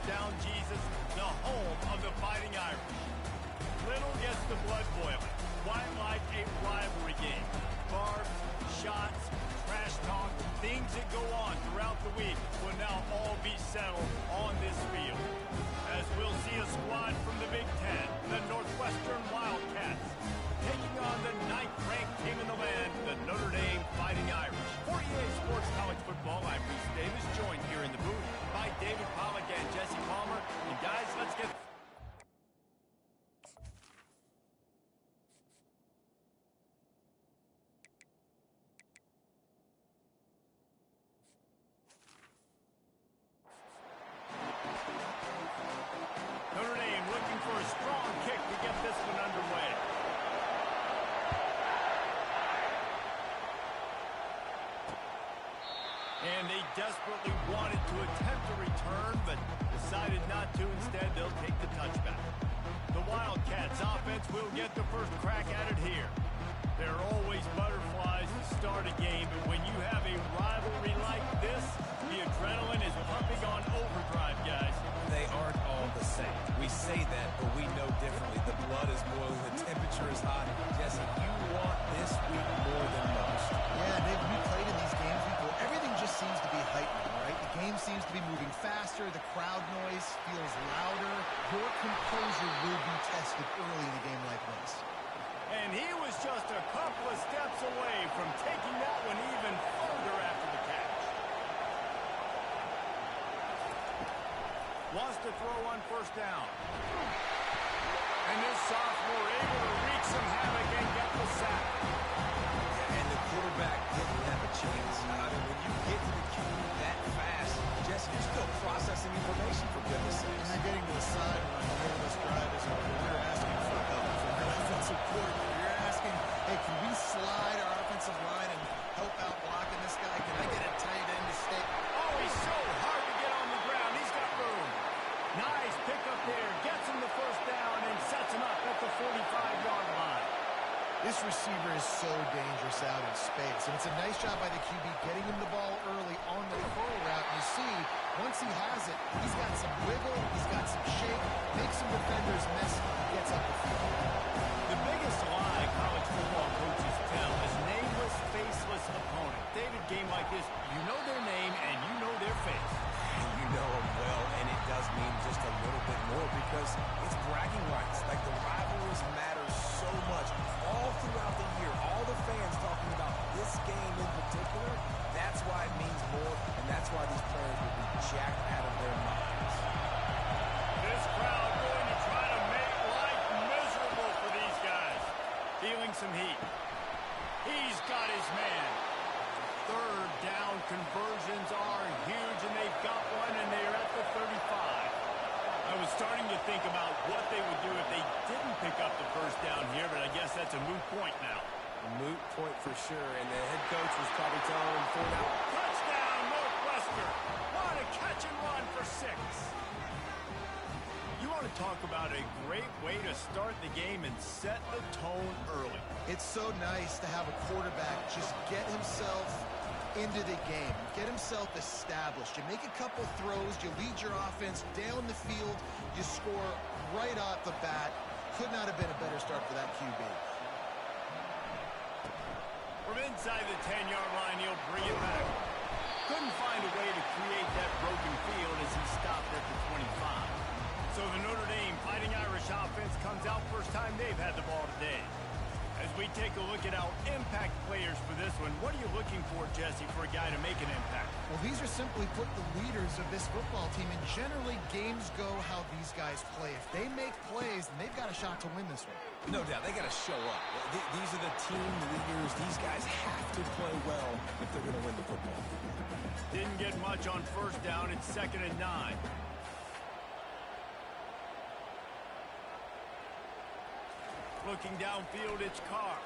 Down Jesus, the home of the Fighting Irish. Little gets the blood boiling. Quite like a rivalry game. Barbs, shots, trash talk, things that go on throughout the week will now all be settled on this field. As we'll see a squad from the Big Ten, the Northwestern Wildcats, taking on the 9th-ranked team in the land, the Notre Dame Fighting Irish. For EA Sports College Football, I'm Reese Davis, joined here in the booth by David Pollack and Jesse Palmer. And guys, let's get... Notre Dame looking for a strong kick to get this one underway. And they desperately wanted to attempt a return, but decided not to. Instead, they'll take the touchback. The Wildcats offense will get the first crack at it here. There are always butterflies to start a game, but when you have a rivalry like this, the adrenaline is pumping on overdrive, guys. They aren't all the same. We say that, but we know differently. The blood is boiling, the temperature is hot. Jesse, you want this week more than most. Yeah, Dave, we played in these games before. Everything just seems to be heightened, right? The game seems to be moving faster. The crowd noise feels louder. Your composure will be tested early in a game like this. And he was just a couple of steps away from taking that one even further after the catch. Wants to throw on first down. And this sophomore able to wreak some havoc and get the sack. And the quarterback didn't have a chance. I mean, when you get to the QB that fast, Jesse, you're still processing information, for goodness sakes. And you're getting to the sideline whenever this drive is over. You're asking for help from your offensive coordinator. You're asking, hey, can we slide our offensive line and help out blocking this guy? Can I get a tight end to stay? Oh, he's so hard to get on the ground. He's got room. Nice pick up there. Gets him the first down and sets him up at the 45-yard line. This receiver is so dangerous out in space. And it's a nice job by the QB getting him the ball early on the curl route. You see, once he has it, he's got some wiggle, he's got some shake, makes some defenders miss, gets up the field. The biggest lie college football coaches tell is nameless, faceless opponent. David, game like this, you know their name and you know their face. You know them well, and it does mean just a little bit more because it's bragging rights. Like, the rivalries matter so much all throughout the year. All the fans talking about this game in particular, that's why it means more, and that's why these players will be jacked out of their minds. This crowd going to try to make life miserable for these guys. Feeling some heat. He's got his man. Third down conversions are huge, and they've got one, and they're at the 35. I was starting to think about what they would do if they didn't pick up the first down here, but I guess that's a moot point now. A moot point for sure, and the head coach was probably telling them 4 now. Touchdown, Northwestern. What a catch and run for 6. You want to talk about a great way to start the game and set the tone early. It's so nice to have a quarterback just get himself into the game, get himself established. You make a couple throws, you lead your offense down the field, you score right off the bat. Could not have been a better start for that QB. From inside the 10-yard line, he'll bring it back. Couldn't find a way to create that broken field as he stopped at the 25. So the Notre Dame Fighting Irish offense comes out first time they've had the ball today. As we take a look at our impact players for this one, what are you looking for, Jesse, for a guy to make an impact? Well, these are simply put the leaders of this football team, and generally games go how these guys play. If they make plays, then they've got a shot to win this one. No doubt, they got to show up. These are the team leaders. These guys have to play well if they're going to win the football. Didn't get much on first down. It's 2nd and 9. Looking downfield, it's Carr.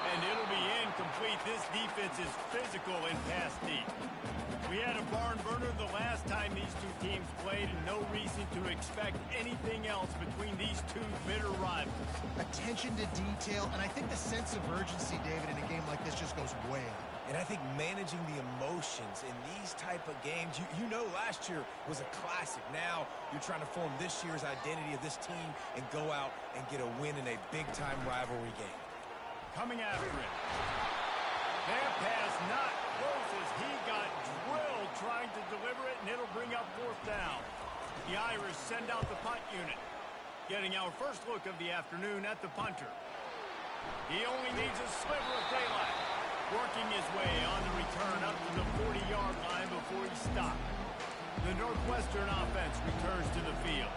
And it'll be incomplete. This defense is physical and pass deep. We had a barn burner the last time these two teams played, and no reason to expect anything else between these two bitter rivals. Attention to detail, and I think the sense of urgency, David, in a game like this just goes way up. And I think managing the emotions in these type of games, you know last year was a classic. Now you're trying to form this year's identity of this team and go out and get a win in a big-time rivalry game. Coming after it. That pass not close as he got drilled trying to deliver it, and it'll bring up fourth down. The Irish send out the punt unit. Getting our first look of the afternoon at the punter. He only needs a sliver of daylight. Working his way on the return up to the 40-yard line before he stopped. The Northwestern offense returns to the field.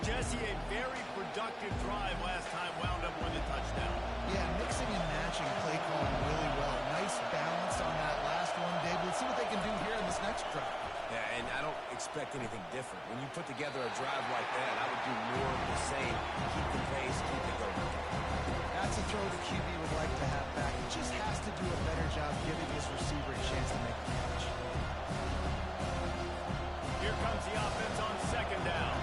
Jesse, a very productive drive last time wound up with a touchdown. Yeah, mixing and matching play calling really well. Nice balance on that last one, Dave. Let's see what they can do here in this next drive. Yeah, and I don't expect anything different. When you put together a drive like that, I would do more of the same. Keep the pace, keep it going. That's a throw the QB would like to have back. He just has to do a better job giving his receiver a chance to make the catch. Here comes the offense on second down.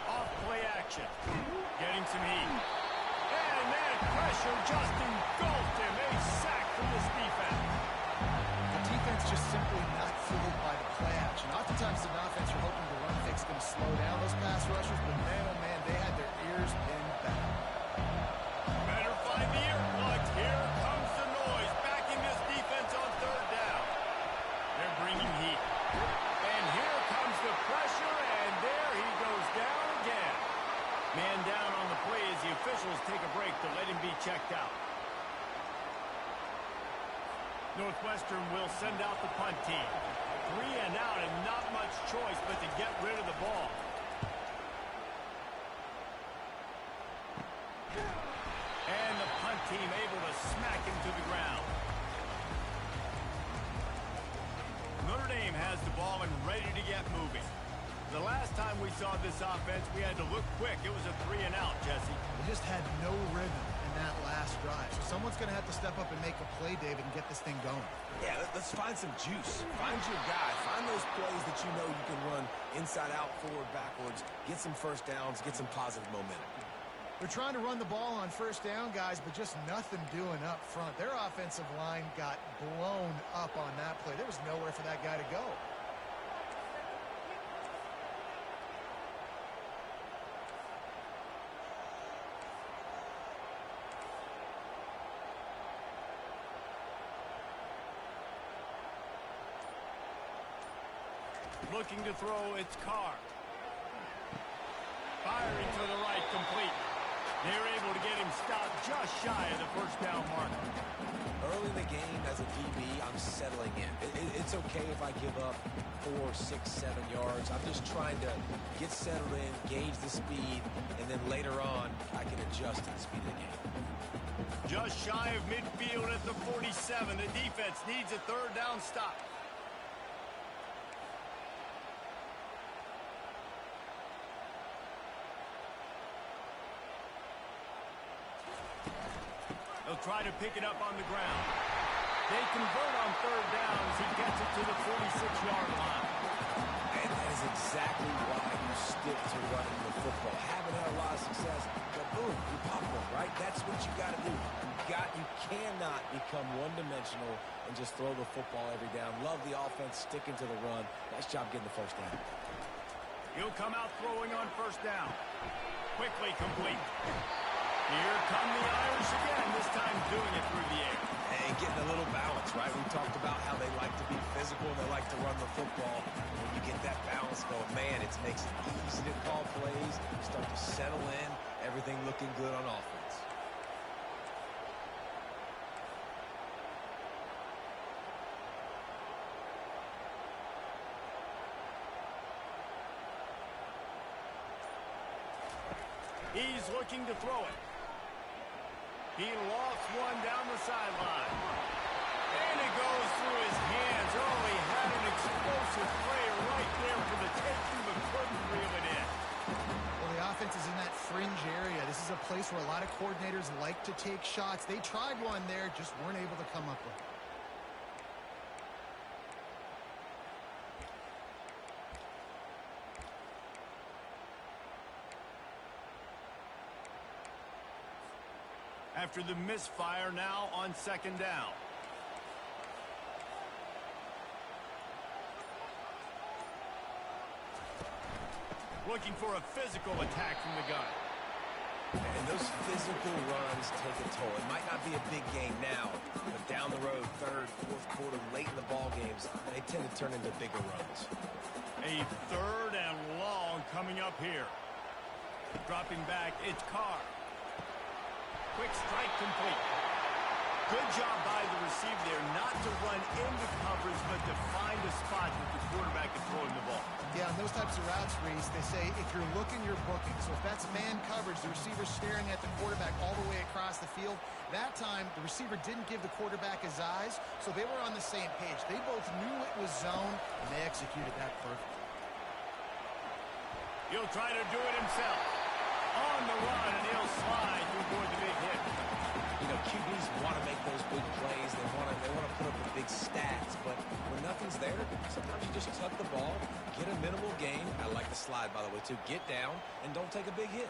Off play action. Getting some heat. And that pressure just engulfed him. A sack from this defense. The defense just simply not fooled by the play action. Oftentimes in offense, you're hoping the run fix going to slow down those pass rushers, but man, oh man, they had their ears pinned back. Better find the earplugs. Here comes the noise. Backing this defense on third down. They're bringing heat. And here comes the pressure, and there he goes down again. Man down on the play as the officials take a break to let him be checked out. Northwestern will send out the punt team. 3 and out and not much choice but to get rid of the ball. And the punt team able to smack him to the ground. Notre Dame has the ball and ready to get moving. The last time we saw this offense, we had to look quick. It was a 3 and out, Jesse. They just had no rhythm in that last drive. So someone's going to have to step up and make a play, David, and get this thing going. Yeah, let's find some juice. Find your guy. Find those plays that you know you can run inside out, forward, backwards. Get some first downs. Get some positive momentum. They're trying to run the ball on first down, guys, but just nothing doing up front. Their offensive line got blown up on that play. There was nowhere for that guy to go. Looking to throw, it's Carr. Firing to the right, complete. They're able to get him stopped just shy of the first down mark. Early in the game, as a DB, I'm settling in. It's okay if I give up 4, 6, 7 yards. I'm just trying to get settled in, gauge the speed, and then later on, I can adjust to the speed of the game. Just shy of midfield at the 47. The defense needs a third down stop. They'll try to pick it up on the ground. They convert on third down as he gets it to the 46-yard line. And that is exactly why you stick to running the football. Haven't had a lot of success, but boom, you pop one, right? That's what you got to do. You cannot become one-dimensional and just throw the football every down. Love the offense, sticking to the run. Nice job getting the first down. He'll come out throwing on first down. Quickly complete. Here come the Irish again, this time doing it through the air. And getting a little balance, right? We talked about how they like to be physical, they like to run the football. When you get that balance going, man, it makes it easy to call plays, start to settle in, everything looking good on offense. He's looking to throw it. He lost one down the sideline. And it goes through his hands. Oh, he had an explosive play right there for the taking, but couldn't reel it in. Well, the offense is in that fringe area. This is a place where a lot of coordinators like to take shots. They tried one there, just weren't able to come up with it. after the misfire now on second down. Looking for a physical attack from the gun. And those physical runs take a toll. It might not be a big game now, but down the road, third, fourth quarter, late in the ball games, they tend to turn into bigger runs. A third and long coming up here. Dropping back, it's Carr. Quick strike complete. Good job by the receiver there, not to run into coverage, but to find a spot that the quarterback can throw him the ball. Yeah, on those types of routes, Reese, they say if you're looking, you're booking. So if that's man coverage, the receiver's staring at the quarterback all the way across the field. That time, the receiver didn't give the quarterback his eyes, so they were on the same page. They both knew it was zone, and they executed that perfectly. He'll try to do it himself. On the run, and he'll slide to avoid the big hit. You know, QBs want to make those big plays. They want to put up the big stats. But when nothing's there, sometimes you just tuck the ball, get a minimal gain. I like the slide, by the way, too. Get down and don't take a big hit.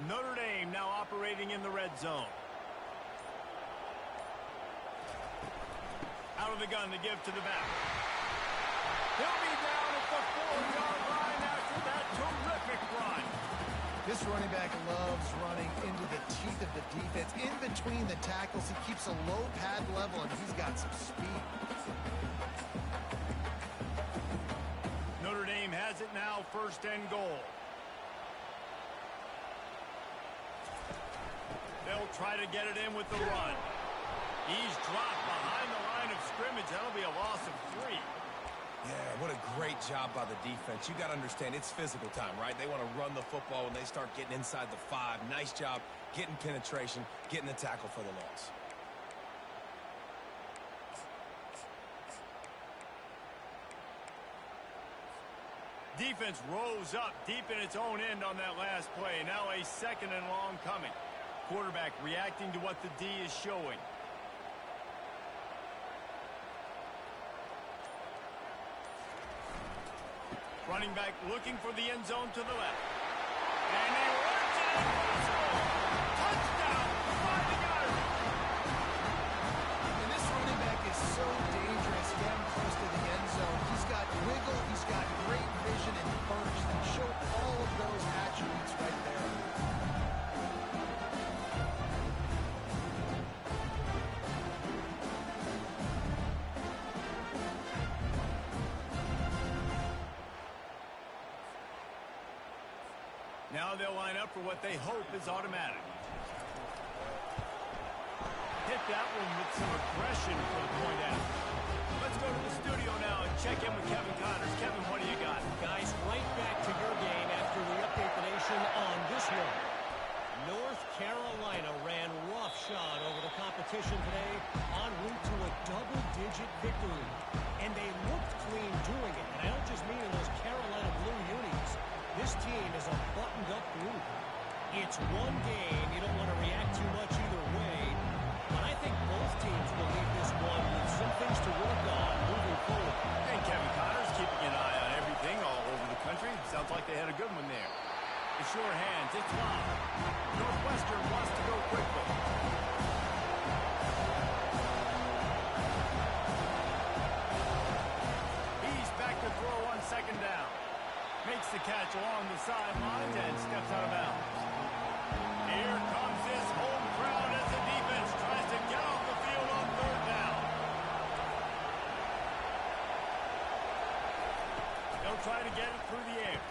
Notre Dame now operating in the red zone. Out of the gun to give to the back. He'll be down at the 4-yard line after that terrific run. This running back loves running into the teeth of the defense. In between the tackles, he keeps a low pad level, and he's got some speed. Notre Dame has it now, first and goal. They'll try to get it in with the run. He's dropped behind the line of scrimmage. That'll be a loss of 3. Yeah, what a great job by the defense. You got to understand, it's physical time, right? They want to run the football when they start getting inside the 5. Nice job getting penetration, getting the tackle for the loss. Defense rose up deep in its own end on that last play. Now a second and long coming. Quarterback reacting to what the D is showing. Running back looking for the end zone to the left. And he runs it in for the score. Touchdown, Fighting Irish. And this running back is so dangerous getting close to the end zone. He's got wiggle, he's got great vision and burst, and show all of those attributes right there. Now they'll line up for what they hope is automatic. Hit that one with some aggression for the point out. Let's go to the studio now and check in with Kevin Connors. Kevin, what do you got? Guys, right back to your game after we update the nation on this one. North Carolina ran roughshod over the competition today en route to a double-digit victory. And they looked clean doing it. And I don't just mean in those Carolina blue unis. This team is a buttoned-up group. It's one game. You don't want to react too much either way. But I think both teams will leave this one with some things to work on moving forward. And Kevin Connors keeping an eye on everything all over the country. Sounds like they had a good one there. The sure hands, it's live. Northwestern wants to go quickly. He's back to throw on second down. Makes the catch along the sidelines and steps out of bounds. Here comes this home crowd as the defense tries to get off the field on third down. They'll try to get it through the air.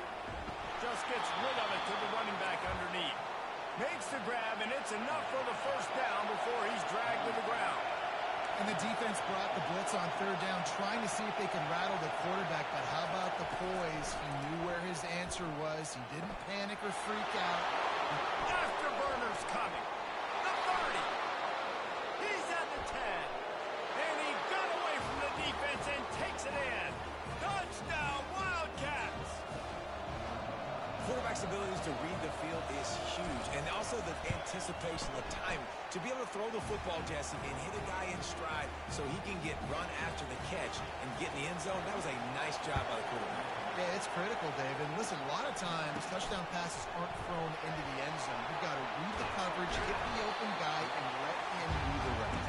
Just gets rid of it to the running back underneath. Makes the grab, and it's enough for the first down before he's dragged to the ground. And the defense brought the blitz on third down, trying to see if they could rattle the quarterback. But how about the poise? He knew where his answer was. He didn't panic or freak out. Afterburner's coming. The 30. He's at the 10. And he got away from the defense and takes it in. Touchdown, Wildcats! Quarterback's abilities to read the field is huge. And also the anticipation, the time to be able to throw the football, Jesse, and hit a guy in stride so he can get run after the catch and get in the end zone. That was a nice job by the quarterback. Yeah, it's critical, Dave. And listen, a lot of times touchdown passes aren't thrown into the end zone. You've got to read the coverage, hit the open guy, and let him do the rest.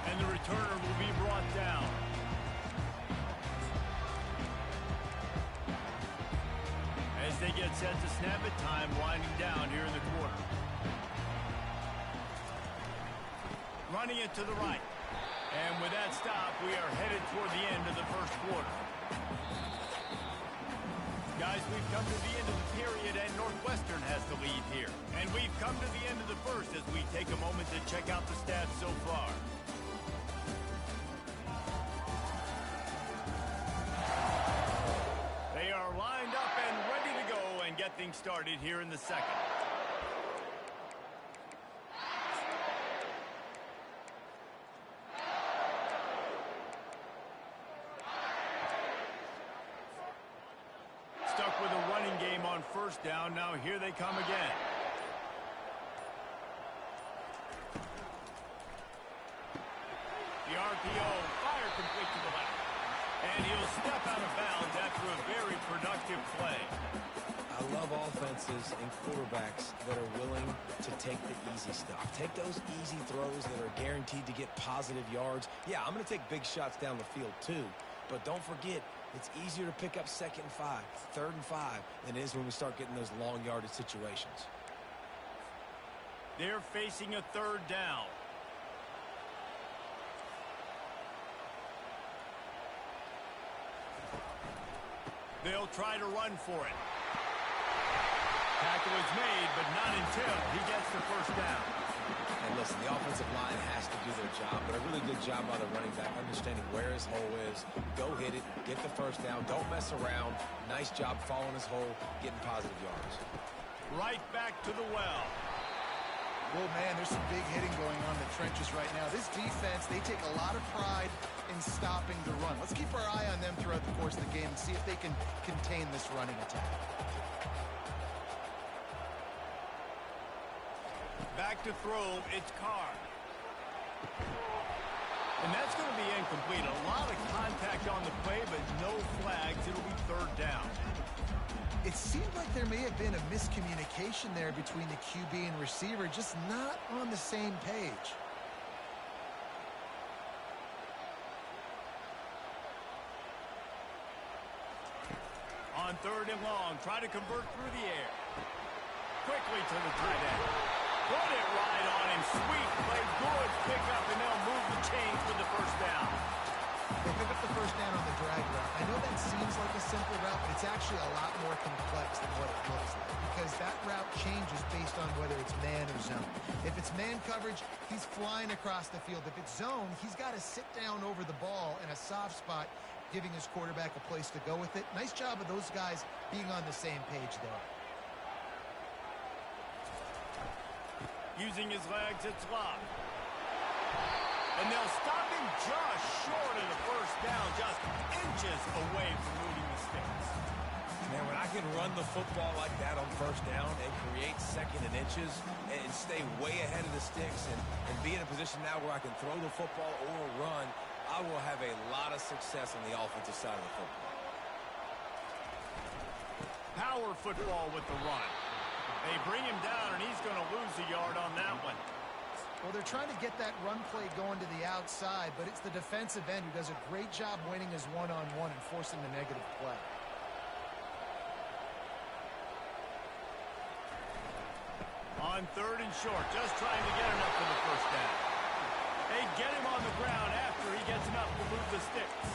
And the returner will be brought down. As they get set to snap it, time winding down here in the quarter. Running it to the right. And with that stop, we are headed toward the end of the first quarter. Guys, we've come to the end of the period, and Northwestern has the lead here. And we've come to the end of the first as we take a moment to check out the stats so far. They are lined up and ready to go and get things started here in the second. Stuck with a running game on first down. Now here they come again. The RPO, fire complete to the left. And he'll step out of bounds after a very productive play. I love offenses and quarterbacks that are willing to take the easy stuff. Take those easy throws that are guaranteed to get positive yards. Yeah, I'm going to take big shots down the field too. But don't forget, it's easier to pick up 2nd and 5, 3rd and 5 than it is when we start getting those long yardage situations. They're facing a 3rd down. They'll try to run for it. Tackle is made, but not until he gets the first down. And listen, the offensive line has to do their job, but a really good job by the running back, understanding where his hole is. Go hit it, get the first down, don't mess around. Nice job following his hole, getting positive yards. Right back to the well. Well, man, there's some big hitting going on in the trenches right now. This defense, they take a lot of pride in stopping the run. Let's keep our eye on them throughout the course of the game and see if they can contain this running attack. Back to throw, it's Carr. And that's going to be incomplete. A lot of contact on the play, but no flags. It'll be 3rd down. It seemed like there may have been a miscommunication there between the QB and receiver, just not on the same page. On 3rd and long, try to convert through the air. Quickly to the tight end. Put it right on him. Sweet play. Good pickup, and they'll move the chains with the first down. They pick up the first down on the drag route. I know that seems like a simple route, but it's actually a lot more complex than what it looks like because that route changes based on whether it's man or zone. If it's man coverage, he's flying across the field. If it's zone, he's got to sit down over the ball in a soft spot, giving his quarterback a place to go with it. Nice job of those guys being on the same page there. Using his legs, it's locked. And they'll stop him just short of the first down, just inches away from moving the sticks. Man, when I can run the football like that on first down and create 2nd and inches and stay way ahead of the sticks and be in a position now where I can throw the football or run, I will have a lot of success on the offensive side of the football. Power football with the run. They bring him down, and he's going to lose a yard on that one. Well, they're trying to get that run play going to the outside, but it's the defensive end who does a great job winning his one-on-one and forcing the negative play. On 3rd and short, just trying to get enough for the first down. They get him on the ground after he gets enough to move the sticks.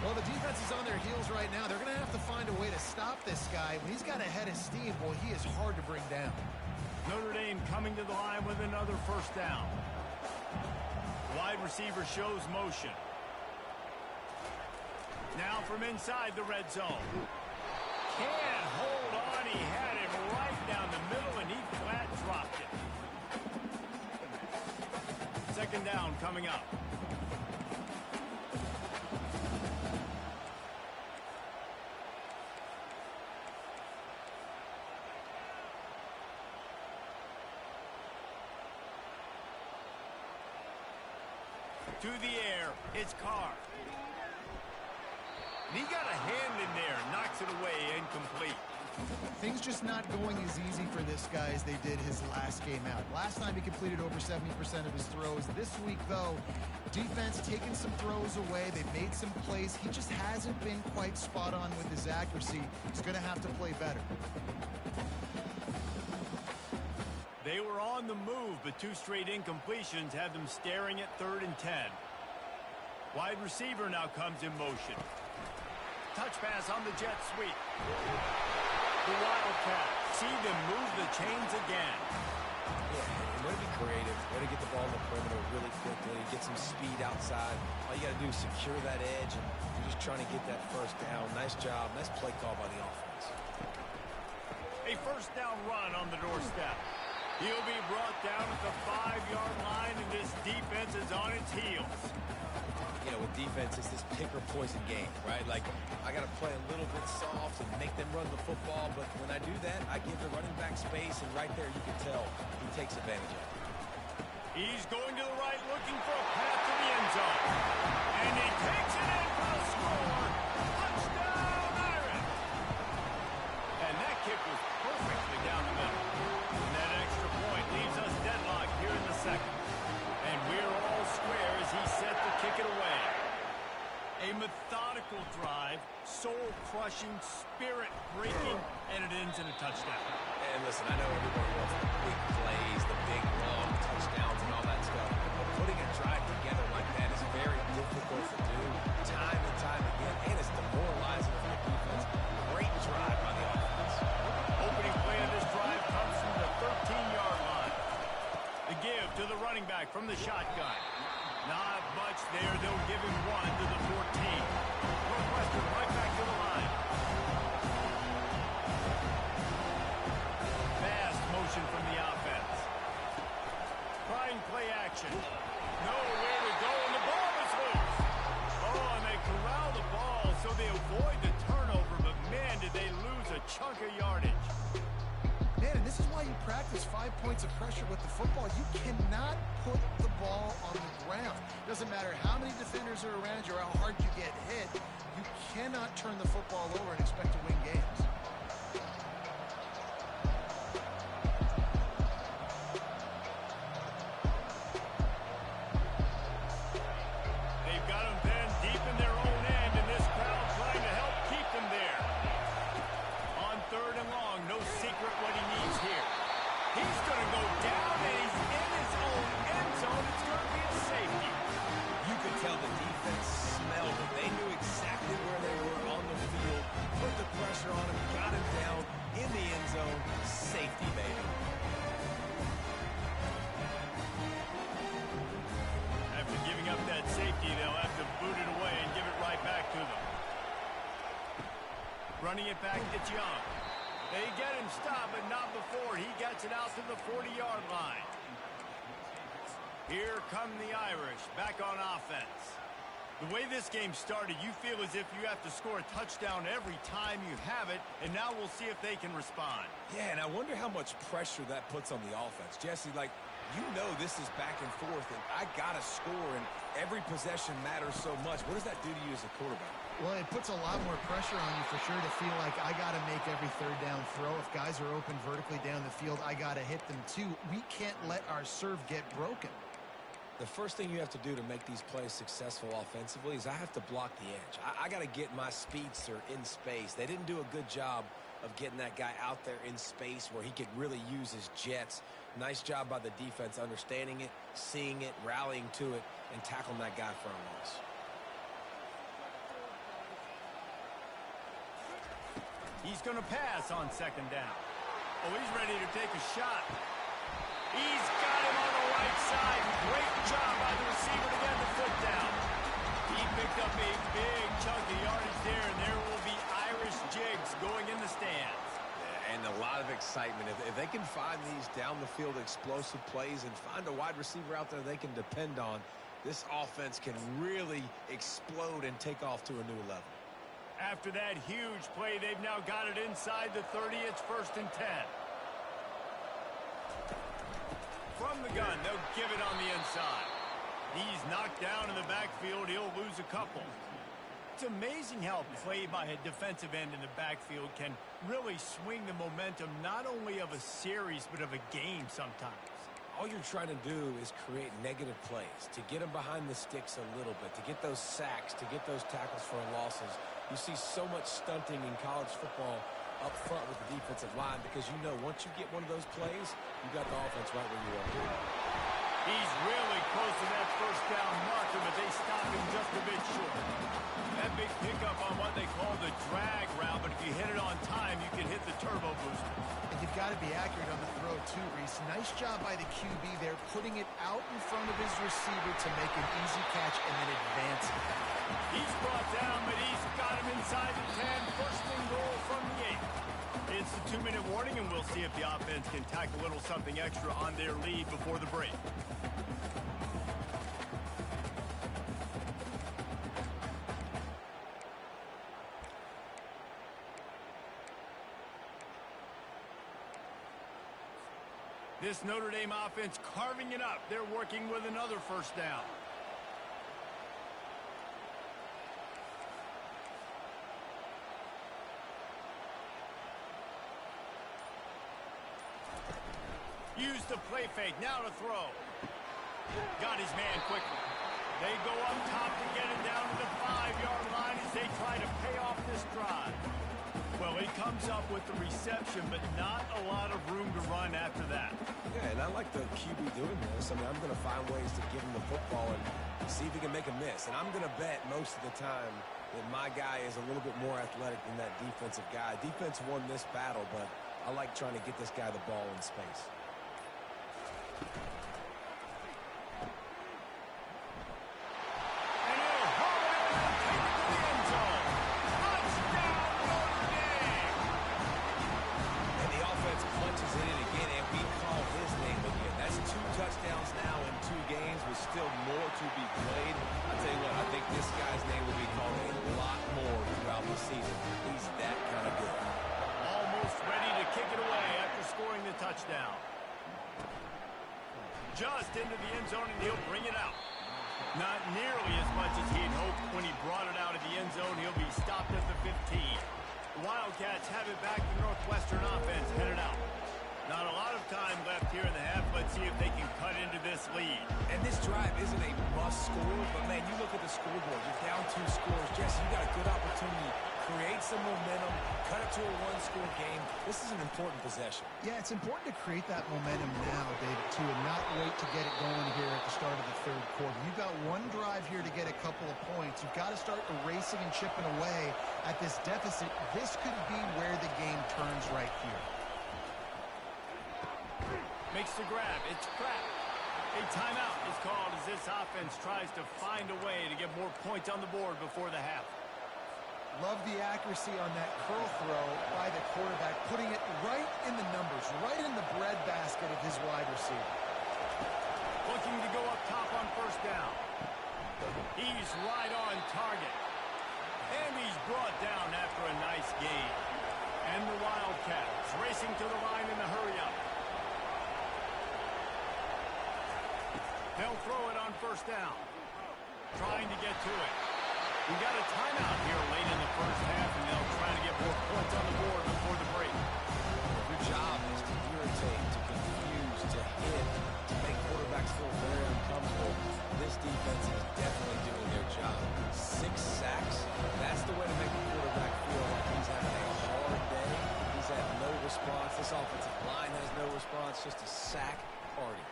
Well, the defense is on their heels right now. They're going to have to find a way to stop this guy. When he's got a head of steam, well, he is hard to bring down. Notre Dame coming to the line with another first down. Wide receiver shows motion. Now from inside the red zone. Can't hold on. He had him right down the middle, and he flat dropped it. 2nd down coming up. To the air, it's Carr. And he got a hand in there, knocks it away, incomplete. Things just not going as easy for this guy as they did his last game out. Last time he completed over 70% of his throws. This week, though, defense taking some throws away. They've made some plays. He just hasn't been quite spot on with his accuracy. He's going to have to play better. They were on the move, but 2 straight incompletions have them staring at 3rd and 10. Wide receiver now comes in motion. Touch pass on the jet sweep. The Wildcats see them move the chains again. Yeah, way to be creative. Way to get the ball in the perimeter really quickly. Get some speed outside. All you got to do is secure that edge, and you're just trying to get that first down. Nice job. Nice play call by the offense. A first down run on the doorstep. He'll be brought down at the 5-yard line, and this defense is on its heels. You know, with defense, it's this pick or poison game, right? Like, I got to play a little bit soft and make them run the football, but when I do that, I give the running back space, and right there you can tell he takes advantage of it. He's going to the right, looking for a path to the end zone. And he takes it in for a score. Touchdown, Irish! And that kick was perfectly down the middle. And that extra point leaves us deadlocked here in the second. And we're all square as he set to kick it away. A methodical drive, soul-crushing, spirit-breaking, and it ends in a touchdown. And listen, I know everybody wants the big plays, the big long touchdowns and all that stuff, but putting a drive together like that is very difficult to do time and time again, and it's demoralizing for the defense. Great drive by the offense. Opening play of this drive comes from the 13-yard line. The give to the running back from the shotgun. Not much there. They'll give him 1 to the 14. Northwestern right back to the line. Fast motion from the offense. Trying play action. Nowhere to go, and the ball is loose. Oh, and they corral the ball so they avoid the turnover, but man, did they lose a chunk of yardage. Man, and this is why you practice 5 points of pressure with the football. You cannot put the ball on the ground. Doesn't matter how many defenders are around you or how hard you get hit. You cannot turn the football over and expect to win games. They've got them then deep in their own end, and this crowd trying to help keep them there. On 3rd and long, no secret what he needs here. He's going to go down, and he's in his own end zone. It's going to be a safety. You could tell the defense smelled it. They knew exactly where they were on the field, put the pressure on him, got him down in the end zone. Safety, baby. After giving up that safety, they'll have to boot it away and give it right back to them. Running it back, it's Young. They get him stopped, but not before he gets it out to the 40-yard line. Here come the Irish, back on offense. The way this game started, you feel as if you have to score a touchdown every time you have it, and now we'll see if they can respond. Yeah, and I wonder how much pressure that puts on the offense. Jesse, like, you know this is back and forth, and I got to score, and every possession matters so much. What does that do to you as a quarterback? Well, it puts a lot more pressure on you for sure to feel like I got to make every 3rd down throw. If guys are open vertically down the field, I got to hit them too. We can't let our serve get broken. The first thing you have to do to make these plays successful offensively is I have to block the edge. I got to get my speedster in space. They didn't do a good job of getting that guy out there in space where he could really use his jets. Nice job by the defense understanding it, seeing it, rallying to it, and tackling that guy for a loss. He's going to pass on 2nd down. Oh, he's ready to take a shot. He's got him on the right side. Great job by the receiver to get the foot down. He picked up a big chunk of yardage there, and there will be Irish jigs going in the stands. Yeah, and a lot of excitement. If they can find these down-the-field explosive plays and find a wide receiver out there they can depend on, this offense can really explode and take off to a new level. After that huge play, they've now got it inside the 30. It's 1st and 10. From the gun, they'll give it on the inside. He's knocked down in the backfield. He'll lose a couple. It's amazing how play by a defensive end in the backfield can really swing the momentum not only of a series but of a game sometimes. All you're trying to do is create negative plays, to get them behind the sticks a little bit, to get those sacks, to get those tackles for losses. You see so much stunting in college football up front with the defensive line because you know once you get one of those plays, you got the offense right where you want to. He's really close to that first down marker, but they stop him just a bit short. That big pickup on what they call the drag route, but if you hit it on time, you can hit the turbo booster. And you've got to be accurate on the throw too, Reese. Nice job by the QB there, putting it out in front of his receiver to make an easy catch and then advancing. He's brought down, but he's got him inside the 10. First and goal from the 8. It's the 2-minute warning, and we'll see if the offense can tack a little something extra on their lead before the break. This Notre Dame offense carving it up. They're working with another first down. Use the play fake. Now to throw. Got his man quickly. They go up top to get it down to the 5-yard line as they try to pay off this drive. Well, he comes up with the reception, but not a lot of room to run after that. Yeah, and I like the QB doing this. I mean, I'm going to find ways to give him the football and see if he can make a miss. And I'm going to bet most of the time that my guy is a little bit more athletic than that defensive guy. Defense won this battle, but I like trying to get this guy the ball in space. Touchdowns now in 2 games with still more to be played. I'll tell you what, I think this guy's name will be called a lot more throughout the season. He's that kind of good. Almost ready to kick it away after scoring the touchdown. Just into the end zone, and he'll bring it out. Not nearly as much as he had hoped when he brought it out of the end zone. He'll be stopped at the 15. The Wildcats have it back. The Northwestern offense headed out. Not a lot of time left here in the half. Let's see if they can cut into this lead. And this drive isn't a must score, but, man, you look at the scoreboard. You're down 2 scores. Jesse, you got a good opportunity. Create some momentum. Cut it to a 1-score game. This is an important possession. Yeah, it's important to create that momentum now, David, too, and not wait to get it going here at the start of the 3rd quarter. You've got one drive here to get a couple of points. You've got to start erasing and chipping away at this deficit. This could be where the game turns right here. Makes the grab. It's cracked. A timeout is called as this offense tries to find a way to get more points on the board before the half. Love the accuracy on that curl throw by the quarterback, putting it right in the numbers, right in the breadbasket of his wide receiver. Looking to go up top on first down. He's right on target. And he's brought down after a nice gain. And the Wildcats racing to the line in the hurry-up. They'll throw it on first down. Trying to get to it. We got a timeout here late in the first half, and they'll try to get more points on the board before the break. Your job is to irritate, to confuse, to hit, to make quarterbacks feel very uncomfortable. This defense is definitely doing their job. 6 sacks, that's the way to make the quarterback feel like he's having a hard day. He's had no response. This offensive line has no response, just a sack party.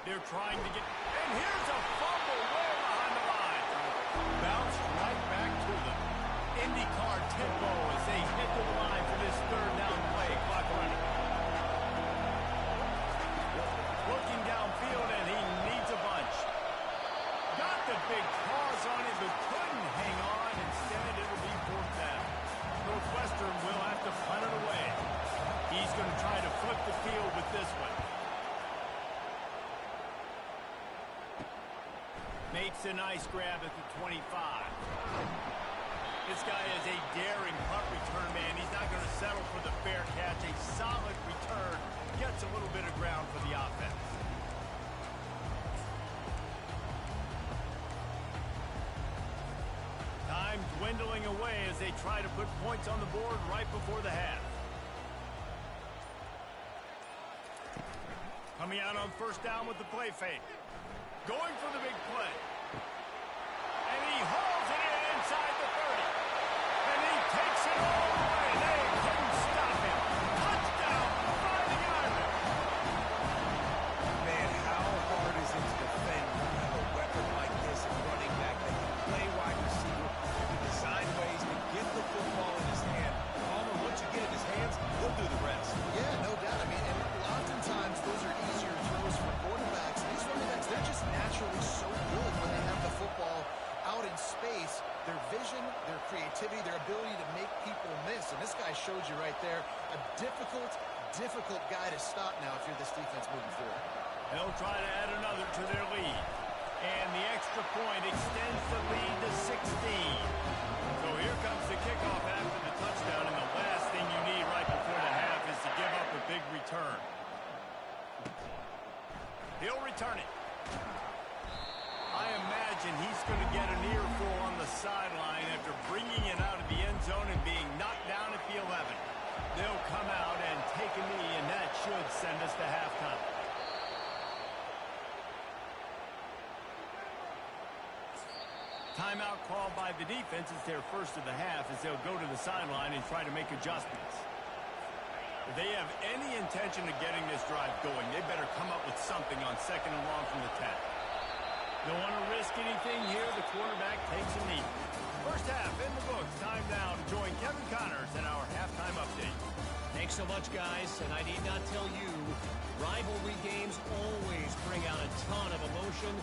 They're trying to get... And here's a fumble way behind the line. Bounced right back to them. IndyCar tempo as they hit the line for this 3rd down play. Clock running. Looking downfield, and he needs a bunch. Got the big paws on it, but couldn't hang on. Instead, it'll be 4th down. Northwestern will have to punt it away. He's going to try to flip the field with this one. Makes a nice grab at the 25. This guy is a daring punt return man. He's not going to settle for the fair catch. A solid return. Gets a little bit of ground for the offense. time dwindling away as they try to put points on the board right before the half. Coming out on first down with the play fake. Going for the big play. And he hauls it in inside the 30. And he takes it all the way. They couldn't stop him. Touchdown, Fighting Irish. Man, how hard is it to defend when you have a weapon like this at running back that can play wide receiver, design ways to get the football in his hand. Palmer, once you get it in his hands, he'll do the rest. Yeah, no doubt. I mean, and oftentimes those are easier throws for quarterbacks. These running backs, they're just naturally so good when they have the football out in space. Their vision, their creativity, their ability to make people miss. And this guy showed you right there a difficult guy to stop now if you're this defense moving forward. They'll try to add another to their lead. And the extra point extends the lead to 16. So here comes the kickoff after the touchdown, and the last thing you need right before the half is to give up a big return. He'll return it. I imagine he's going to get an earful on the sideline after bringing it out of the end zone and being knocked down at the 11. They'll come out and take a knee, and that should send us to halftime. Timeout called by the defense. It's their first of the half as they'll go to the sideline and try to make adjustments. If they have any intention of getting this drive going, they better come up with something on second and long from the 10. Don't want to risk anything here. The quarterback takes a knee. First half in the books. Time now to join Kevin Connors in our halftime update. Thanks so much, guys. And I need not tell you, rivalry games always bring out a ton of emotion.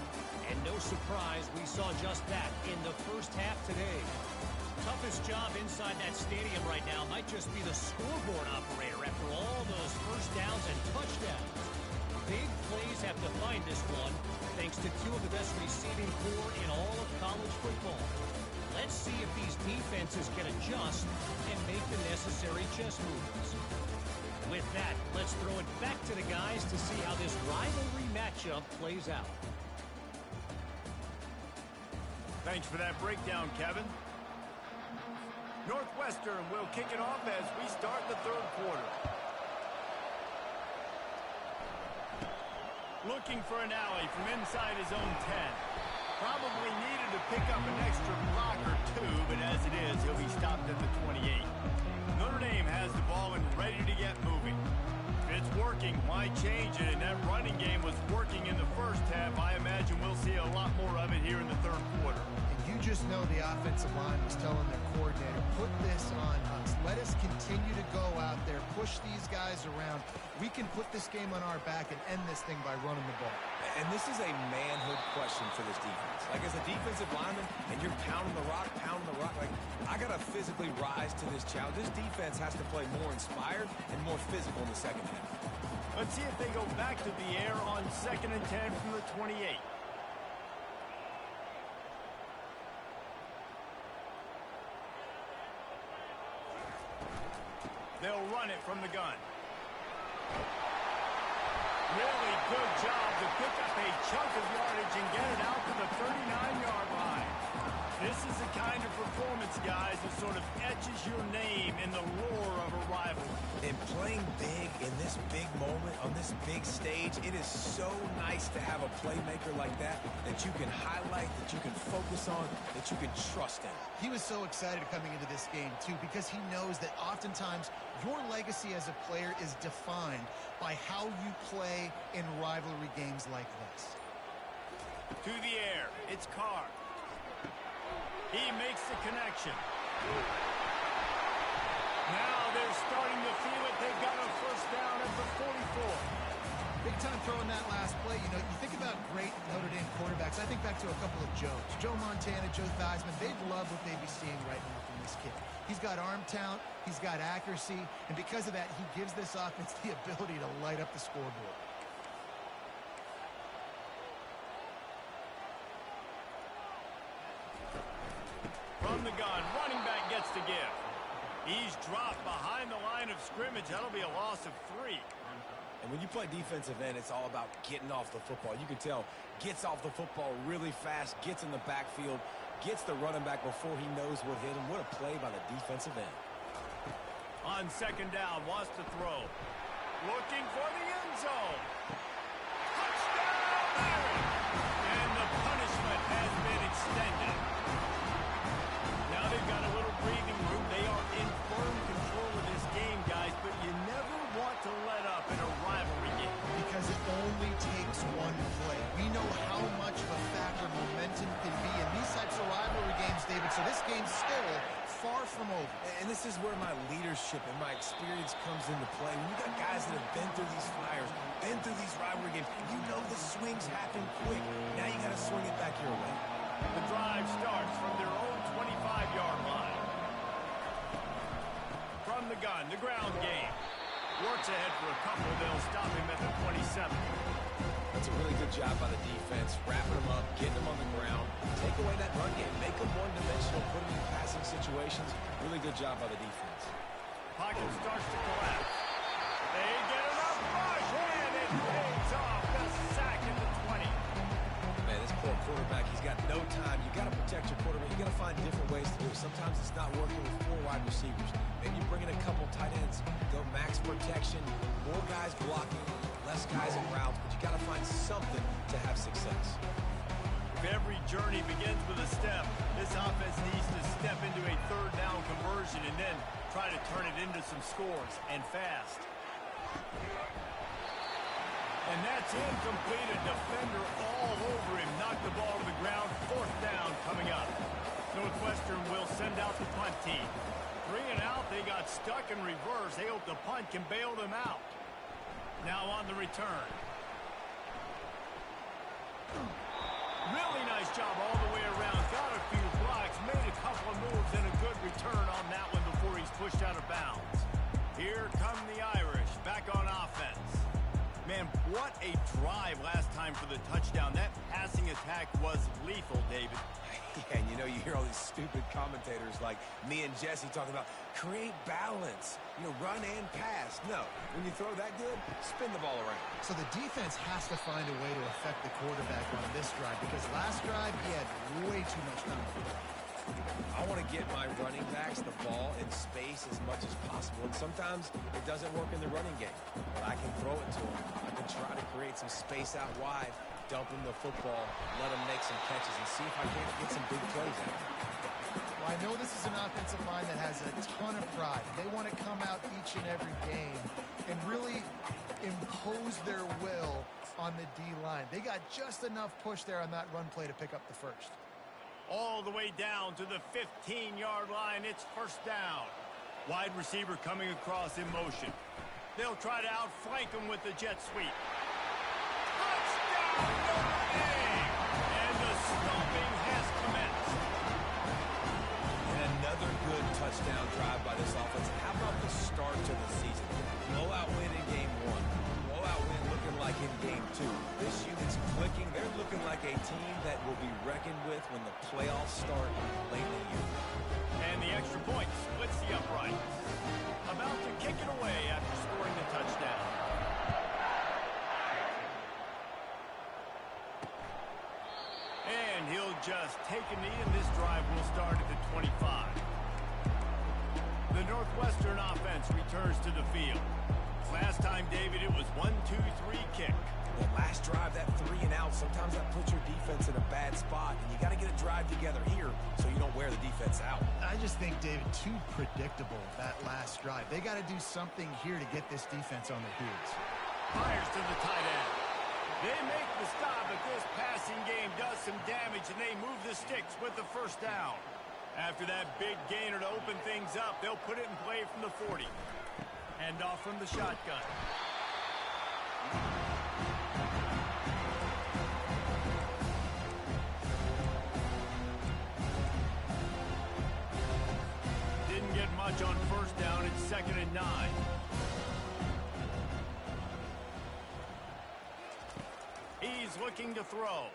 And no surprise, we saw just that in the first half today. Toughest job inside that stadium right now might just be the scoreboard operator after all those first downs and touchdowns. Big plays have defined this one, thanks to two of the best receiving corps in all of college football. Let's see if these defenses can adjust and make the necessary chess moves. With that, let's throw it back to the guys to see how this rivalry matchup plays out. Thanks for that breakdown, Kevin. Northwestern will kick it off as we start the third quarter. Looking for an alley from inside his own 10. Probably needed to pick up an extra block or two, but as it is, he'll be stopped at the 28. Notre Dame has the ball and ready to get moving. If it's working, why change it? And that running game was working in the first half. I imagine we'll see a lot more of it here in the third quarter. And you just know the offensive line was telling their coordinator, put this on us. Let us continue to go out there, push these guys around. We can put this game on our back and end this thing by running the ball. And this is a manhood question for this defense. Like, as a defensive lineman, and you're pounding the rock, like, I got to physically rise to this challenge. This defense has to play more inspired and more physical in the second half. Let's see if they go back to the air on 2nd and 10 from the 28. They'll run it from the gun. Really good job to pick up a chunk of yardage and get it out to the 39-yard line. This is the kind of performance, guys, that sort of etches your name in the lore of a rivalry. And playing big in this big moment, on this big stage, it is so nice to have a playmaker like that you can highlight, that you can focus on, that you can trust in. He was so excited coming into this game, too, because he knows that oftentimes your legacy as a player is defined by how you play in rivalry games like this. To the air, it's Carr. He makes the connection. Now they're starting to feel it. They've got a first down at the 44. Big time throwing that last play. You know, you think about great Notre Dame quarterbacks. I think back to a couple of Joes. Joe Montana, Joe Theismann. They'd love what they'd be seeing right now from this kid. He's got arm talent. He's got accuracy. And because of that, he gives this offense the ability to light up the scoreboard. From the gun, running back gets to give. He's dropped behind the line of scrimmage. That'll be a loss of 3. And when you play defensive end, it's all about getting off the football. You can tell, gets off the football really fast, gets in the backfield, Gets the running back before he knows what hit him. What a play by the defensive end. On second down, wants to throw. Looking for the end zone. Touchdown, Aaron! And the punishment has been extended. Now they've got a little breathing room. They are in firm control of this game, guys, but you never want to let up in a rivalry game. Because it only takes one play. We know how much of a factor momentum can be in these types of rivalry games, David, so this game's still far from over. And this is where my leadership and my experience comes into play. When you got guys that have been through these fires, been through these rivalry games, you know the swings happen quick. Now you got to swing it back your way. The drive starts from their own 25-yard line. From the gun, the ground game. Works ahead for a couple. They'll stop him at the 27. That's a really good job by the defense, wrapping them up, getting them on the ground. Take away that run game. Make them one-dimensional, put them in passing situations. Really good job by the defense. Pocket starts to collapse. They get enough rush, and it pays off. The sack at the 20. Man, this poor quarterback, he's got no time. You got to protect your quarterback. You got to find different ways to do it. Sometimes it's not working with 4 wide receivers. Maybe you bring in a couple tight ends, go max protection, more guys blocking, less guys in routes, but you got to find something to have success. If every journey begins with a step, this offense needs to step into a third down conversion and then try to turn it into some scores, and fast. And that's incomplete. A defender all over him. Knocked the ball to the ground. Fourth down coming up. Northwestern will send out the punt team. 3 and out. They got stuck in reverse. They hope the punt can bail them out. Now on the return. Really nice job all the way around. Got a few blocks. Made a couple of moves and a good return on that one before he's pushed out of bounds. Here come the Irish. Back on offense. Man, what a drive last time for the touchdown. That passing attack was lethal, David. Yeah, and you know, you hear all these stupid commentators like me and Jesse talking about create balance, run and pass. No, when you throw that good, spin the ball around. So the defense has to find a way to affect the quarterback on this drive, because last drive he had way too much time. I want to get my running backs the ball in space as much as possible, and sometimes it doesn't work in the running game, but I can throw it to them. I can try to create some space out wide, dump them the football, let them make some catches, and see if I can't get some big plays out. Well, I know this is an offensive line that has a ton of pride. They want to come out each and every game and really impose their will on the D-line. They got just enough push there on that run play to pick up the first. All the way down to the 15-yard line. It's first down. Wide receiver coming across in motion. They'll try to outflank him with the jet sweep. Touchdown, Notre Dame! And the stomping has commenced. And another good touchdown drive by this offense. How about the start to the season? Blowout win in game 1. Blowout win looking like in game 2. This unit's clicking. They're looking like a team that will be reckoned with when the playoffs start late in the year. And the extra point splits the upright. About to kick it away after scoring the touchdown. And he'll just take a knee, and this drive will start at the 25. The Northwestern offense returns to the field. Last time, David, it was 1-2-3 kick. The last drive, that 3 and out, sometimes that puts your defense in a bad spot, and you got to get a drive together here so you don't wear the defense out. I just think, David, too predictable, that last drive. They got to do something here to get this defense on their heels. Fires to the tight end. They make the stop, but this passing game does some damage, and they move the sticks with the first down. After that big gainer to open things up, they'll put it in play from the 40. Hand off from the shotgun. Didn't get much on first down. It's 2nd and 9. He's looking to throw.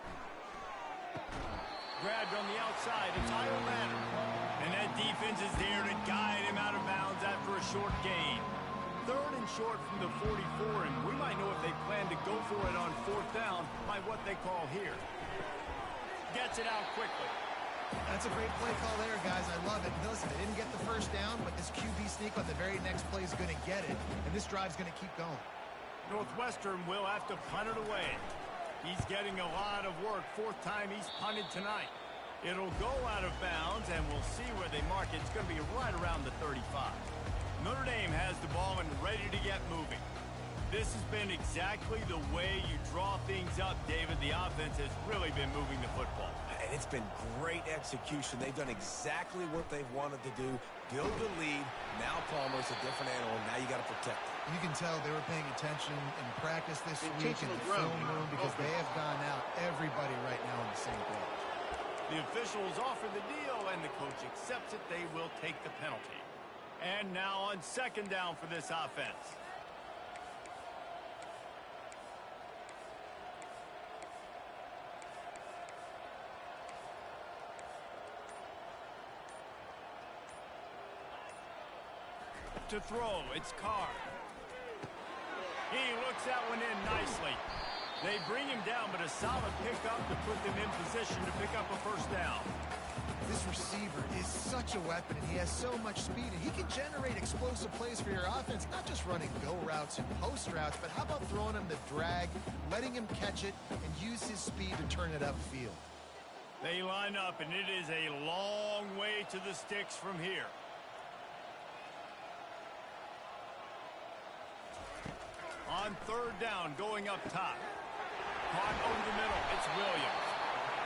Grabbed on the outside. It's Tyler Lanner. And that defense is there to guide him out of bounds after a short gain. 3rd and short from the 44, and we might know if they plan to go for it on 4th down by what they call here. Gets it out quickly. That's a great play call there, guys. I love it. Listen, they didn't get the first down, but this QB sneak on the very next play is going to get it, and this drive's going to keep going. Northwestern will have to punt it away. He's getting a lot of work. Fourth time he's punted tonight. It'll go out of bounds, and we'll see where they mark it. It's going to be right around the 35. Notre Dame has the ball and ready to get moving. This has been exactly the way you draw things up, David. The offense has really been moving the football. And it's been great execution. They've done exactly what they've wanted to do. Build the lead. Now Palmer's a different animal. Now you got to protect it. You can tell they were paying attention in practice this week in the film room because they have gone out everybody right now on the same page. The officials offer the deal, and the coach accepts it. They will take the penalty. And now on second down for this offense. To throw, it's Carr. He looks that one in nicely. They bring him down, but a solid pickup to put them in position to pick up a first down. This receiver is such a weapon, and he has so much speed, and he can generate explosive plays for your offense, not just running go routes and post routes, but how about throwing him the drag, letting him catch it, and use his speed to turn it upfield. They line up, and it is a long way to the sticks from here. On third down, going up top. Caught over the middle. It's Williams.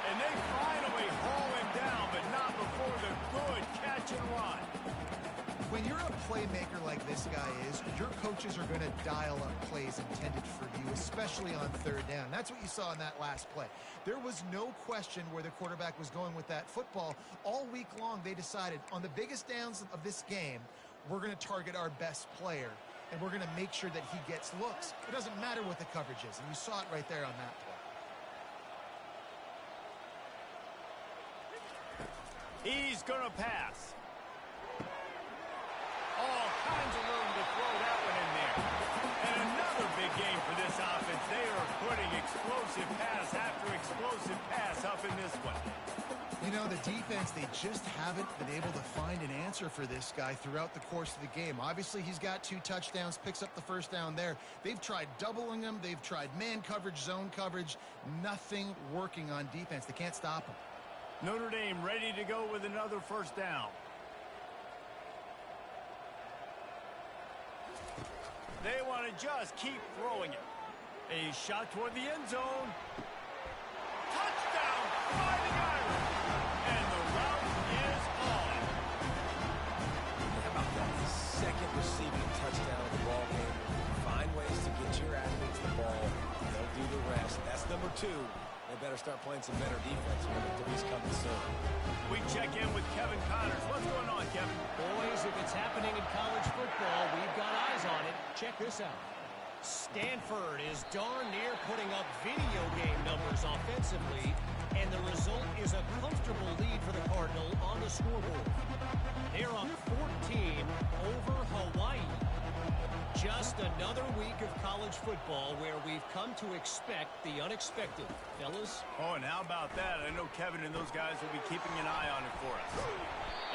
And they finally haul him down, but not before the good catch and run. When you're a playmaker like this guy is, your coaches are going to dial up plays intended for you, especially on third down. That's what you saw in that last play. There was no question where the quarterback was going with that football. All week long, they decided on the biggest downs of this game, we're going to target our best player. And we're going to make sure that he gets looks. It doesn't matter what the coverage is. And you saw it right there on that play. He's going to pass. All kinds of room to throw that one in there. And another big game for this offense. They are putting explosive pass after explosive pass up in this one. You know, the defense, they just haven't been able to find an answer for this guy throughout the course of the game. Obviously, he's got 2 touchdowns, picks up the first down there. They've tried doubling him. They've tried man coverage, zone coverage. Nothing working on defense. They can't stop him. Notre Dame ready to go with another first down. They want to just keep throwing it. A shot toward the end zone. Touchdown, Fighting Irish. And the route is on. How about that second receiving touchdown of the ball game? Find ways to get your athletes the ball. They'll do the rest. That's number 2. They better start playing some better defense when the 3's coming soon. We check in with Kevin Connors. What's going on, Kevin? Boys, if it's happening in college football, we've got eyes on it. Check this out. Stanford is darn near putting up video game numbers offensively, and the result is a comfortable lead for the Cardinal on the scoreboard. They're up 14 over Hawaii. Just another week of college football where we've come to expect the unexpected. Fellas? Oh, and how about that? I know Kevin and those guys will be keeping an eye on it for us.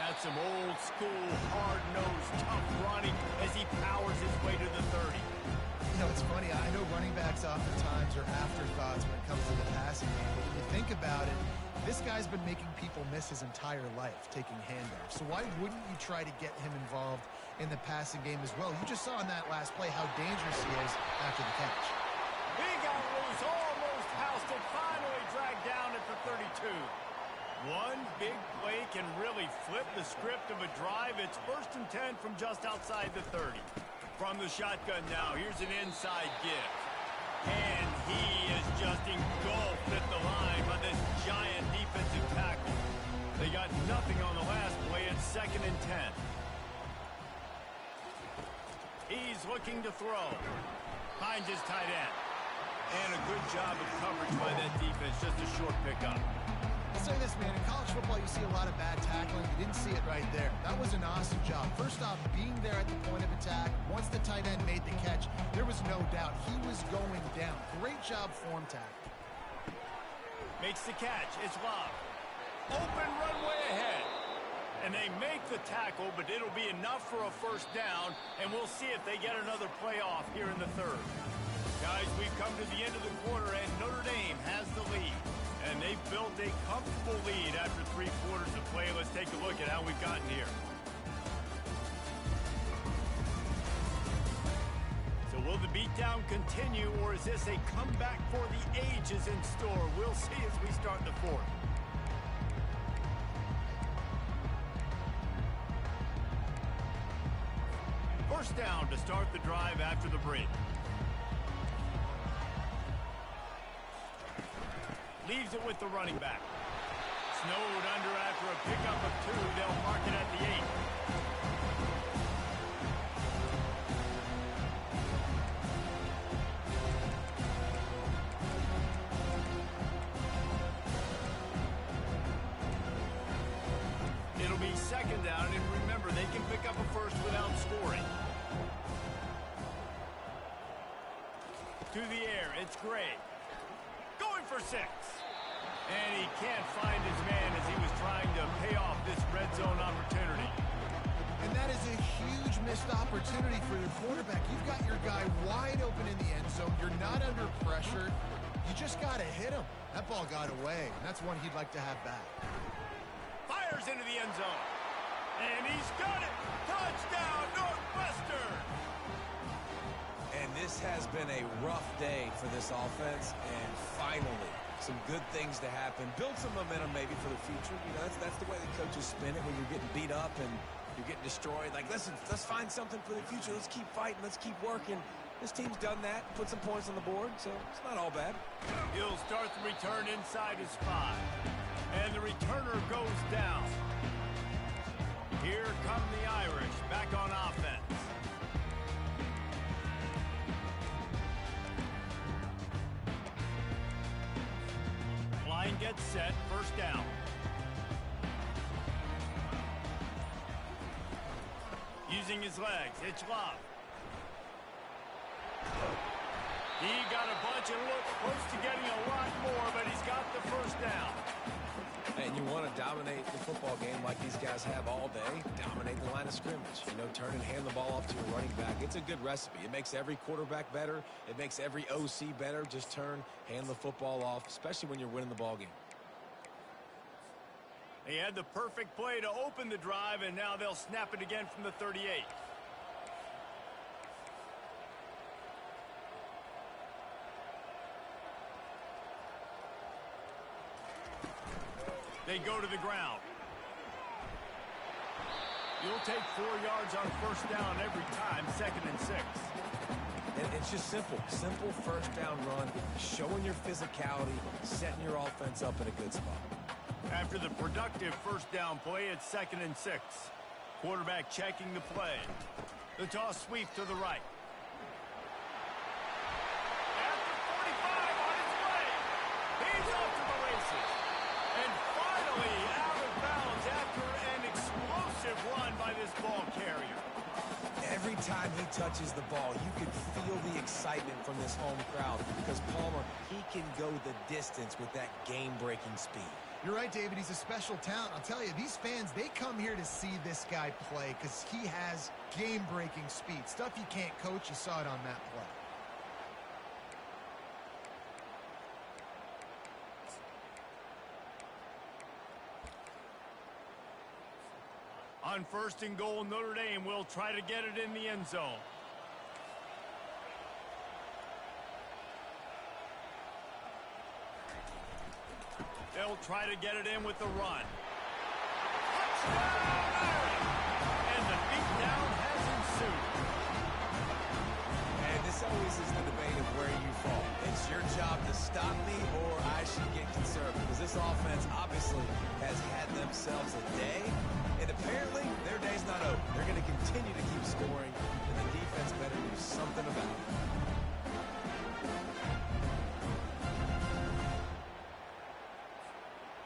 That's some old school, hard-nosed, tough running as he powers his way to the 30. You know, it's funny. I know running backs oftentimes are afterthoughts when it comes to the passing game. But when you think about it, this guy's been making people miss his entire life taking handoffs. So why wouldn't you try to get him involved in the passing game as well? You just saw in that last play how dangerous he is after the catch. He got loose, almost housed it, finally dragged down at the 32. One big play can really flip the script of a drive. It's 1st and 10 from just outside the 30. From the shotgun now, here's an inside give. And he is just engulfed at the line by this giant defensive tackle. They got nothing on the last play. It's 2nd and 10. He's looking to throw. Finds his tight end. And a good job of coverage by that defense. Just a short pickup. I'll say this, man. In college football, you see a lot of bad tackling. You didn't see it right there. That was an awesome job. First off, being there at the point of attack. Once the tight end made the catch, there was no doubt he was going down. Great job form tackle. Makes the catch. It's Love. Open runway ahead. And they make the tackle, but it'll be enough for a first down, and we'll see if they get another play off here in the third. Guys, we've come to the end of the quarter, and Notre Dame has the lead. And they've built a comfortable lead after 3 quarters of play. Let's take a look at how we've gotten here. So will the beatdown continue, or is this a comeback for the ages in store? We'll see as we start the fourth. First down to start the drive after the break. Leaves it with the running back. Snowed under after a pickup of 2. They'll mark it at the 8. It'll be second down, and remember, they can pick up a first without scoring. To the air, it's Gray. Going for 6. And he can't find his man as he was trying to pay off this red zone opportunity. And that is a huge missed opportunity for your quarterback. You've got your guy wide open in the end zone. You're not under pressure. You just got to hit him. That ball got away, and that's one he'd like to have back. Fires into the end zone. And he's got it. Touchdown, Northwestern. And this has been a rough day for this offense, and finally, some good things to happen. Build some momentum maybe for the future. You know, that's the way the coaches spin it when you're getting beat up and you're getting destroyed. Like, listen, let's find something for the future. Let's keep fighting. Let's keep working. This team's done that, put some points on the board, so it's not all bad. He'll start the return inside his 5. And the returner goes down. Here come the Irish back on offense. Line gets set, first down. Using his legs, it's Love. He got a bunch and looked close to getting a lot more, but he's got the first down. And you want to dominate the football game like these guys have all day. Dominate the line of scrimmage. You know, turn and hand the ball off to your running back. It's a good recipe. It makes every quarterback better. It makes every OC better. Just turn, hand the football off, especially when you're winning the ball game. He had the perfect play to open the drive, and now they'll snap it again from the 38. They go to the ground. You'll take 4 yards on first down every time, 2nd and 6. And it's just simple. Simple first down run, showing your physicality, setting your offense up in a good spot. After the productive first down play, it's 2nd and 6. Quarterback checking the play. The toss sweep to the right. After 45 on his way. He's off to the races. And finally out of bounds after an explosive run by this ball carrier. Every time he touches the ball, you can feel the excitement from this home crowd because Palmer, he can go the distance with that game-breaking speed. You're right, David. He's a special talent. I'll tell you, these fans, they come here to see this guy play because he has game-breaking speed. Stuff you can't coach. You saw it on that play. On 1st and goal, Notre Dame will try to get it in the end zone. They'll try to get it in with the run. Touchdown, Irish! And the beatdown has ensued. And this always is the debate of where you fall. It's your job to stop me or I should get conservative because this offense obviously has had themselves a day. And apparently, their day's not over. They're going to continue to keep scoring, and the defense better do something about it.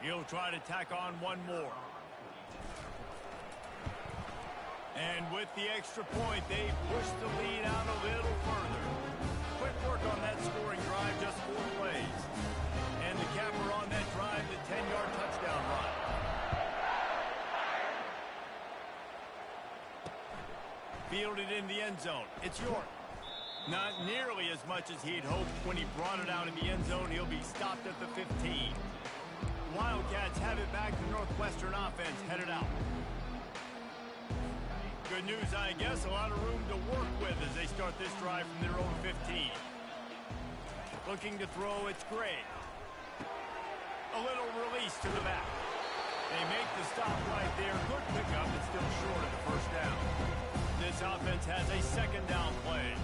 He'll try to tack on one more. And with the extra point, they push the lead out a little further. Quick work on that scoring drive, just 4 plays. And the capper on that drive, the 10-yard touchdown run. end zone. It's yours. Not nearly as much as he'd hoped when he brought it out of the end zone. He'll be stopped at the 15. Wildcats have it back. The Northwestern offense headed out. Good news, I guess. A lot of room to work with as they start this drive from their own 15. Looking to throw, it's Gray. A little release to the back. They make the stop right there. Good pickup, but still short of the first down. This offense has a second down play.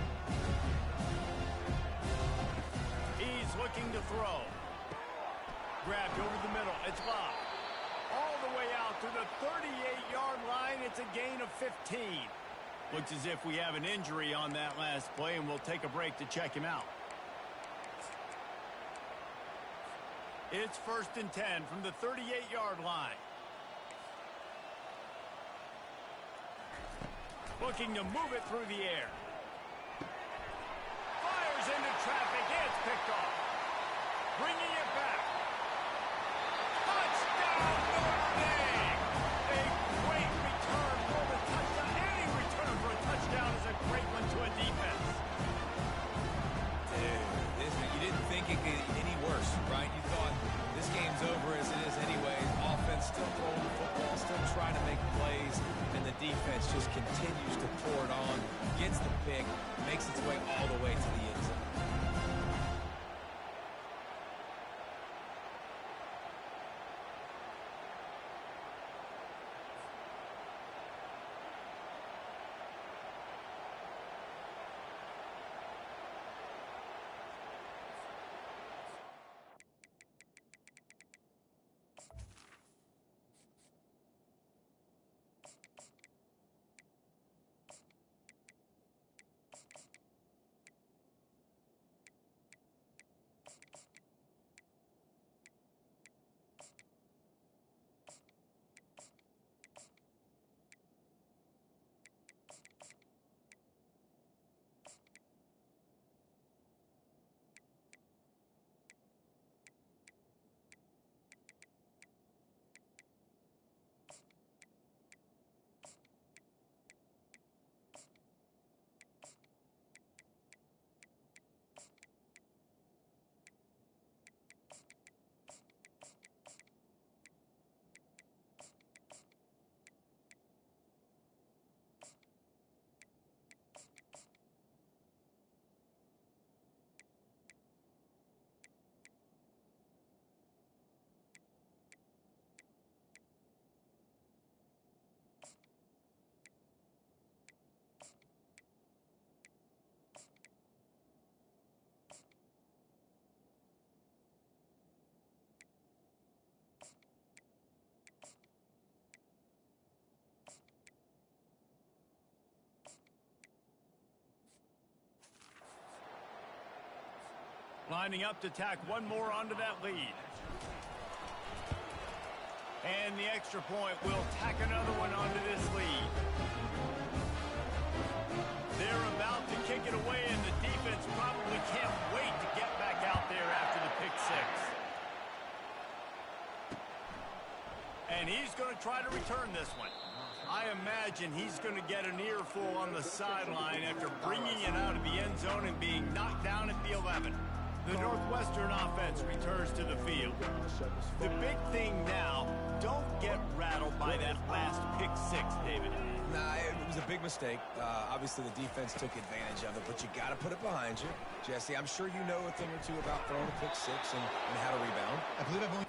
He's looking to throw. Grabbed over the middle. It's Bob. All the way out to the 38-yard line. It's a gain of 15. Looks as if we have an injury on that last play, and we'll take a break to check him out. It's 1st and 10 from the 38-yard line. Looking to move it through the air. Fires into traffic. It's picked off. Bringing it back. Touchdown, Notre Dame! A great return for the touchdown. Any return for a touchdown is a great one to a defense. Dude, you didn't think it could get any worse, right? You thought this game's over as it is anyways. Offense still throwing the football, still trying to make plays, and the defense just continues to pour it on, gets the pick, makes its way all the way to the end zone. Lining up to tack one more onto that lead. And the extra point will tack another one onto this lead. They're about to kick it away, and the defense probably can't wait to get back out there after the pick six. And he's going to try to return this one. I imagine he's going to get an earful on the sideline after bringing it out of the end zone and being knocked down at the 11. The Northwestern offense returns to the field. The big thing now, don't get rattled by that last pick six, David. Nah, it was a big mistake. Obviously, the defense took advantage of it, but you got to put it behind you. Jesse, I'm sure you know a thing or two about throwing a pick six and how to rebound. I believe I've only...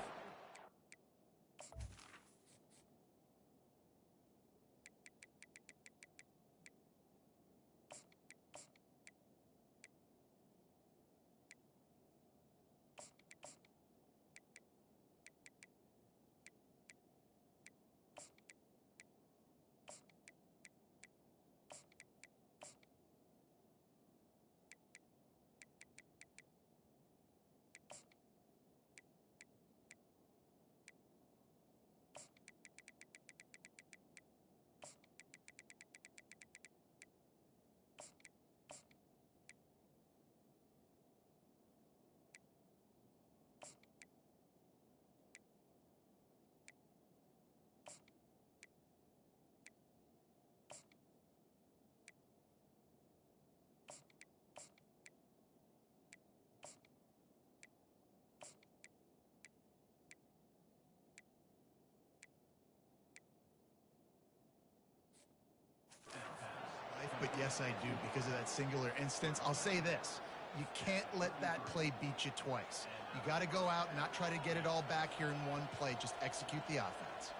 Yes, I do, because of that singular instance. I'll say this. You can't let that play beat you twice. You got to go out and not try to get it all back here in one play. Just execute the offense.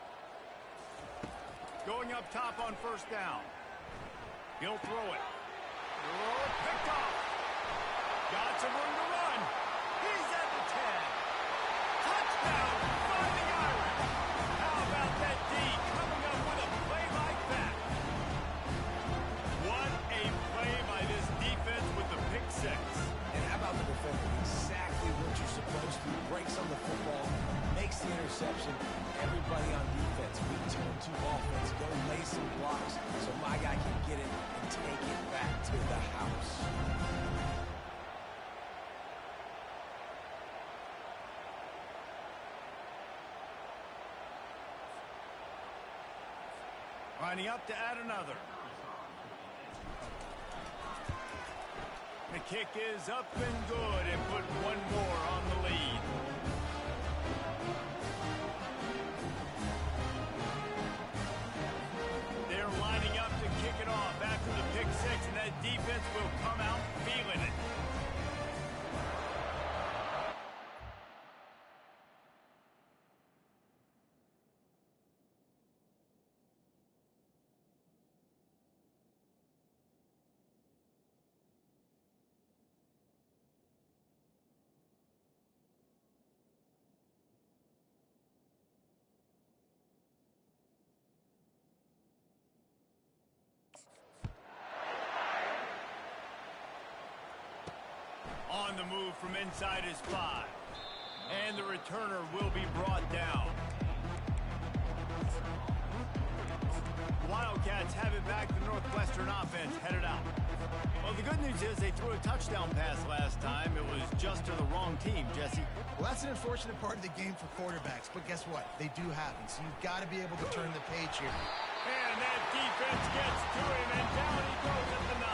Going up top on first down. He'll throw it. Oh, picked off. Got some room to run. He's at the 10. Touchdown, Fighting Irish. How about that D coming up with a play like that? What a play by this defense with the pick six. And how about the defender? Exactly what you're supposed to. Breaks on the football, makes the interception. Everybody on defense, return to offense, go lay some blocks so my guy can get it and take it back to the house. Lining up to add another. The kick is up and good and put one more on the lead. They're lining up to kick it off after the pick six, and that defense will come out feeling it. On the move from inside his 5. And the returner will be brought down. Wildcats have it back. The Northwestern offense headed out. Well, the good news is they threw a touchdown pass last time. It was just to the wrong team, Jesse. Well, that's an unfortunate part of the game for quarterbacks, but guess what? They do happen, so you've got to be able to turn the page here. And that defense gets to him, and down he goes at the 9.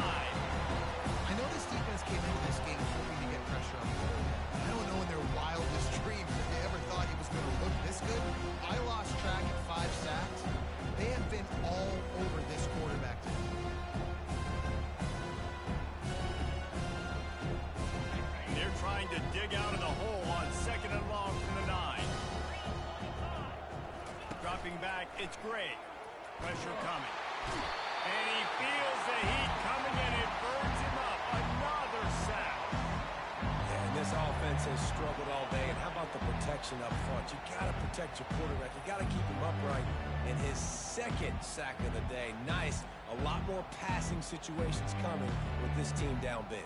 I know this defense came into this game hoping to get pressure on the quarterback. I don't know in their wildest dreams if they ever thought he was going to look this good. I lost track at 5 sacks. They have been all over this quarterback today. They're trying to dig out of the hole on 2nd and long from the 9. Dropping back, it's Gray. Pressure coming. And he feels the heat coming and it burns him up. Another sack. Yeah, and this offense has struggled all day. And how about the protection up front? You got to protect your quarterback. You got to keep him upright. And his 2nd sack of the day. Nice. A lot more passing situations coming with this team down big.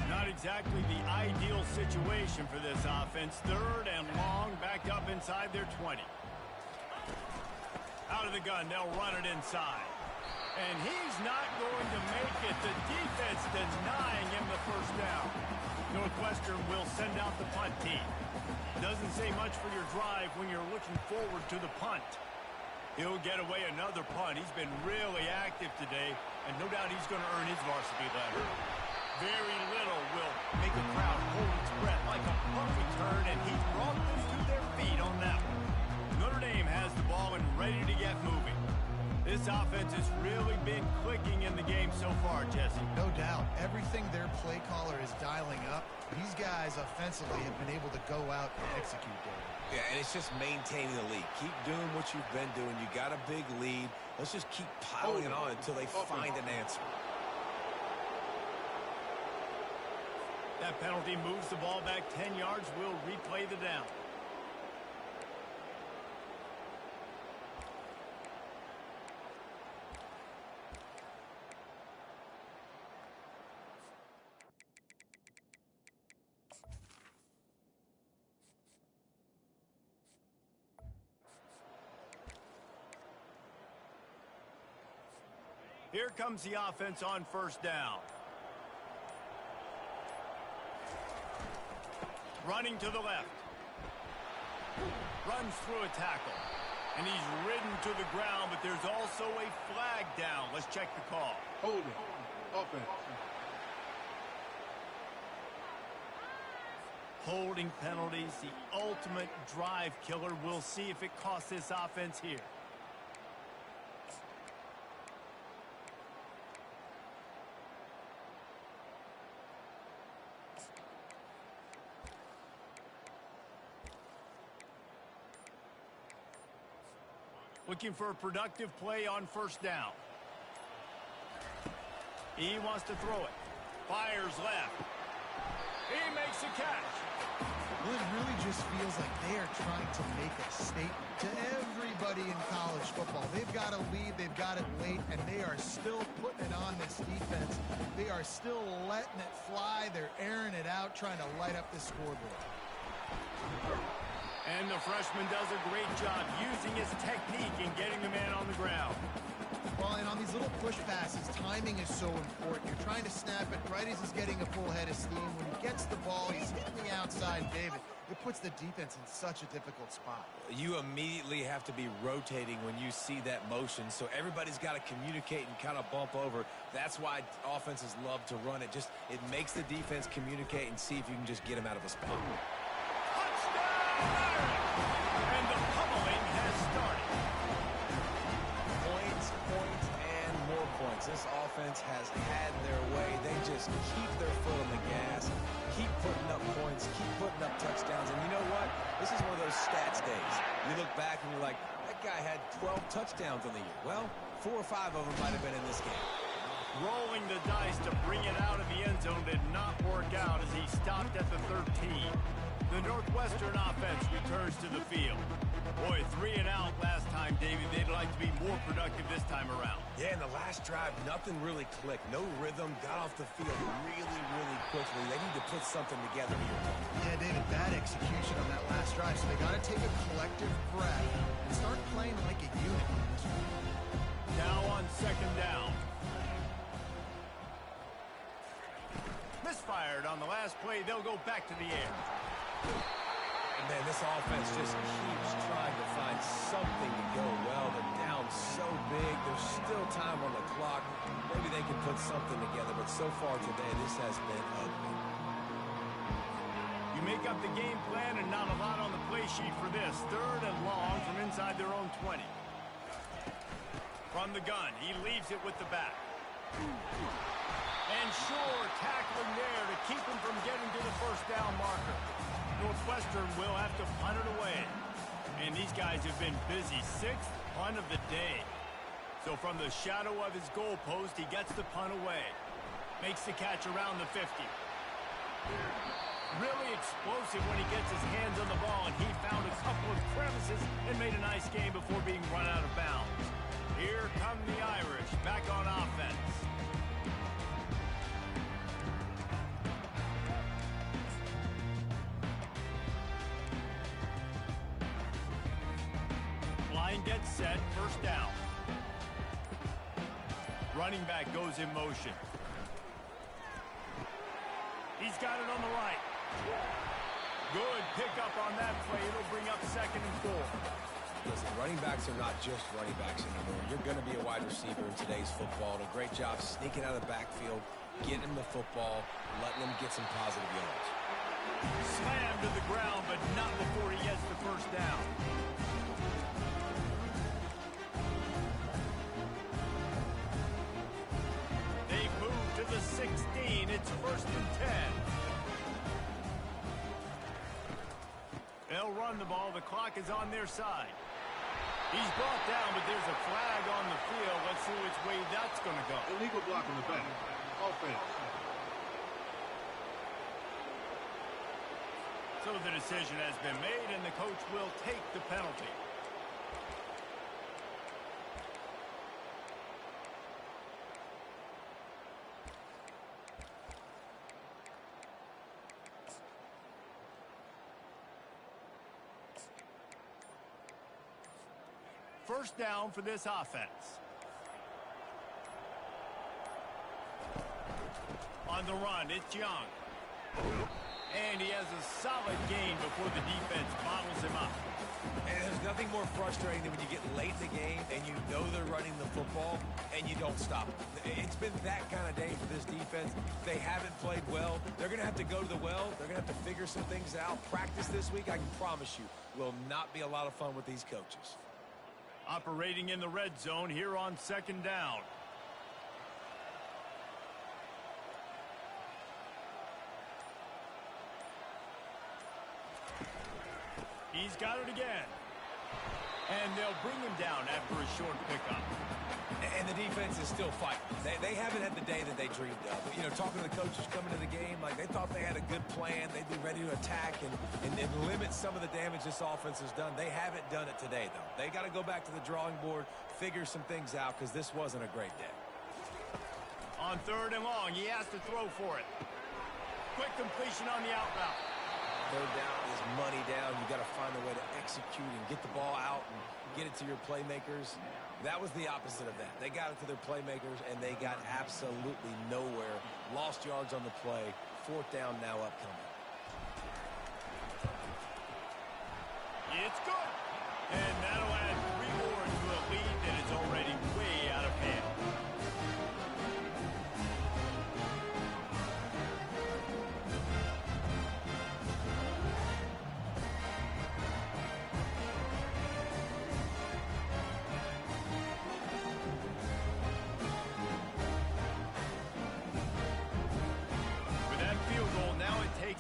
Not exactly the ideal situation for this offense. 3rd and long, back up inside their 20. Out of the gun, they'll run it inside. And he's not going to make it. The defense denying him the first down. Northwestern will send out the punt team. Doesn't say much for your drive when you're looking forward to the punt. He'll get away another punt. He's been really active today, and no doubt he's going to earn his varsity letter. Very little will make a crowd hold its breath like a punt return, and he's brought them to their feet on that one. Notre Dame has the ball and ready to get moving. This offense has really been clicking in the game so far, Jesse. No doubt. Everything their play caller is dialing up, these guys offensively have been able to go out and execute there. Yeah, and it's just maintaining the lead. Keep doing what you've been doing. You got a big lead. Let's just keep piling it on until they find an answer. That penalty moves the ball back 10 yards. We'll replay the down. Here comes the offense on first down. Running to the left. Runs through a tackle. And he's ridden to the ground, but there's also a flag down. Let's check the call. Hold it. Offense. Holding penalties, the ultimate drive killer. We'll see if it costs this offense here. Looking for a productive play on first down. He wants to throw it. Fires left. He makes a catch. Well, it really just feels like they are trying to make a statement to everybody in college football. They've got a lead, they've got it late, and they are still putting it on this defense. They are still letting it fly. They're airing it out, trying to light up the scoreboard. And the freshman does a great job using his technique and getting the man on the ground. Well, and on these little push passes, timing is so important. You're trying to snap it right as he's getting a full head of steam. When he gets the ball, he's hitting the outside, David. It puts the defense in such a difficult spot. You immediately have to be rotating when you see that motion, so everybody's got to communicate and kind of bump over. That's why offenses love to run it. It makes the defense communicate and see if you can just get him out of a spot. Touchdown! And the pummeling has started. Points, and more points. This offense has had their way. They just keep their foot on the gas, keep putting up points, keep putting up touchdowns. And you know what? This is one of those stats days. You look back and you're like, that guy had 12 touchdowns on the year. Well, 4 or 5 of them might have been in this game. Rolling the dice to bring it out of the end zone did not work out as he stopped at the 13. The Northwestern offense returns to the field. Boy, 3 and out last time, David. They'd like to be more productive this time around. Yeah, in the last drive, nothing really clicked. No rhythm, got off the field really, really quickly. They need to put something together here. Yeah, David, bad execution on that last drive, so they got to take a collective breath and start playing like a unit. Now on second down. Misfired on the last play. They'll go back to the air. And man, this offense just keeps trying to find something to go well. They're down so big. There's still time on the clock. Maybe they can put something together, but so far today, this has been ugly. You make up the game plan and not a lot on the play sheet for this. 3rd and long from inside their own 20. From the gun, he leaves it with the back. And sure, tackling there to keep him from getting to the first down marker. Northwestern will have to punt it away. And these guys have been busy. 6th punt of the day. So from the shadow of his goalpost, he gets the punt away. Makes the catch around the 50. Really explosive when he gets his hands on the ball, and he found a couple of crevices and made a nice game before being run out of bounds. Here come the Irish back on offense. Line gets set, first down. Running back goes in motion. He's got it on the right. Good pickup on that play. It'll bring up 2nd and 4. Listen, running backs are not just running backs anymore. You're going to be a wide receiver in today's football. And a great job sneaking out of the backfield, getting him the football, letting him get some positive yards. Slammed to the ground, but not before he gets the first down. They move to the 16. It's 1st and 10. They'll run the ball. The clock is on their side. He's brought down, but there's a flag on the field. Let's see which way that's going to go. Illegal block in the back. Offense. So the decision has been made, and the coach will take the penalty. First down for this offense. On the run, it's Young. And he has a solid gain before the defense bottles him up. And there's nothing more frustrating than when you get late in the game and you know they're running the football and you don't stop them. It's been that kind of day for this defense. They haven't played well. They're going to have to go to the well. They're going to have to figure some things out. Practice this week, I can promise you, will not be a lot of fun with these coaches. Operating in the red zone here on second down. He's got it again. And they'll bring him down after a short pickup. And the defense is still fighting. They haven't had the day that they dreamed of. You know, talking to the coaches coming to the game, like they thought they had a good plan. They'd be ready to attack and limit some of the damage this offense has done. They haven't done it today, though. They got to go back to the drawing board, figure some things out, because this wasn't a great day. On 3rd and long, he has to throw for it. Quick completion on the out route. 3rd down is money down. You got to find a way to execute and get the ball out and get it to your playmakers. That was the opposite of that. They got it to their playmakers, and they got absolutely nowhere. Lost yards on the play. 4th down now upcoming. It's good. And that'll add 3 more to a lead that is already way out of hand.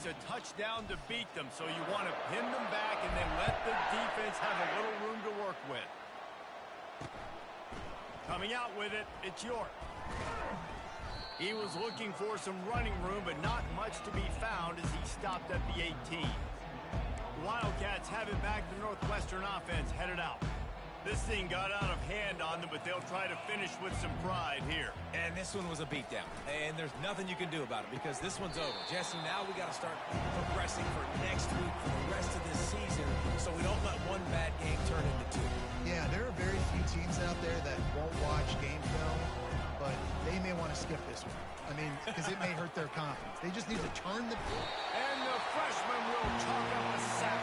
A touchdown to beat them, so you want to pin them back and then let the defense have a little room to work with. Coming out with it, it's York. He was looking for some running room, but not much to be found as he stopped at the 18. The Wildcats have it back. The Northwestern offense headed out. This thing got out of hand on them, but they'll try to finish with some pride here. And this one was a beatdown. And there's nothing you can do about it because this one's over. Jesse, now we got to start progressing for next week, for the rest of this season, so we don't let one bad game turn into 2. Yeah, there are very few teams out there that won't watch game film, but they may want to skip this one. I mean, because it may hurt their confidence. They just need to turn the... And the freshman will chalk up a sack.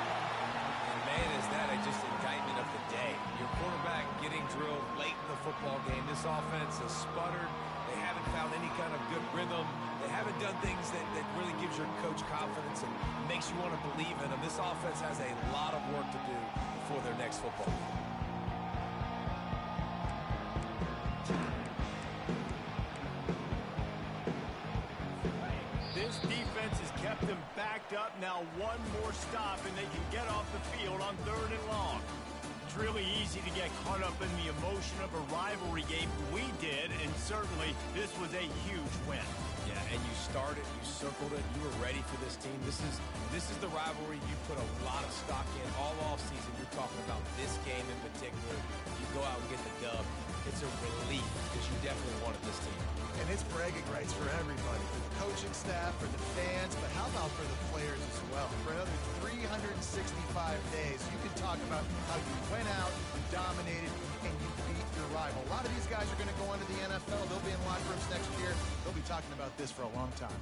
Man, is that just indictment of the day. Your quarterback getting drilled late in the football game. This offense has sputtered. They haven't found any kind of good rhythm. They haven't done things that really gives your coach confidence and makes you want to believe in them. This offense has a lot of work to do before their next football game. This defense has kept them backed up. Now one more stop, and they can get off the field on 3rd and long. It's really easy to get caught up in the emotion of a rivalry game. We did, and certainly this was a huge win. Yeah, and you started, you circled it, you were ready for this team. This is the rivalry you put a lot of stock in all offseason. You're talking about this game in particular. You go out and get the dub. It's a relief because you definitely wanted this team. And it's bragging rights for everybody, for the coaching staff, for the fans, but how about for the players as well? For another 365 days, you can talk about how you went out, you dominated, and you beat your rival. A lot of these guys are going to go on to the NFL. They'll be in locker rooms next year. They'll be talking about this for a long time.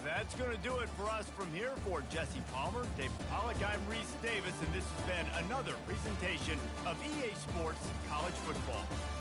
That's going to do it for us from here. For Jesse Palmer, David Pollack, I'm Reese Davis, and this has been another presentation of EA Sports College Football.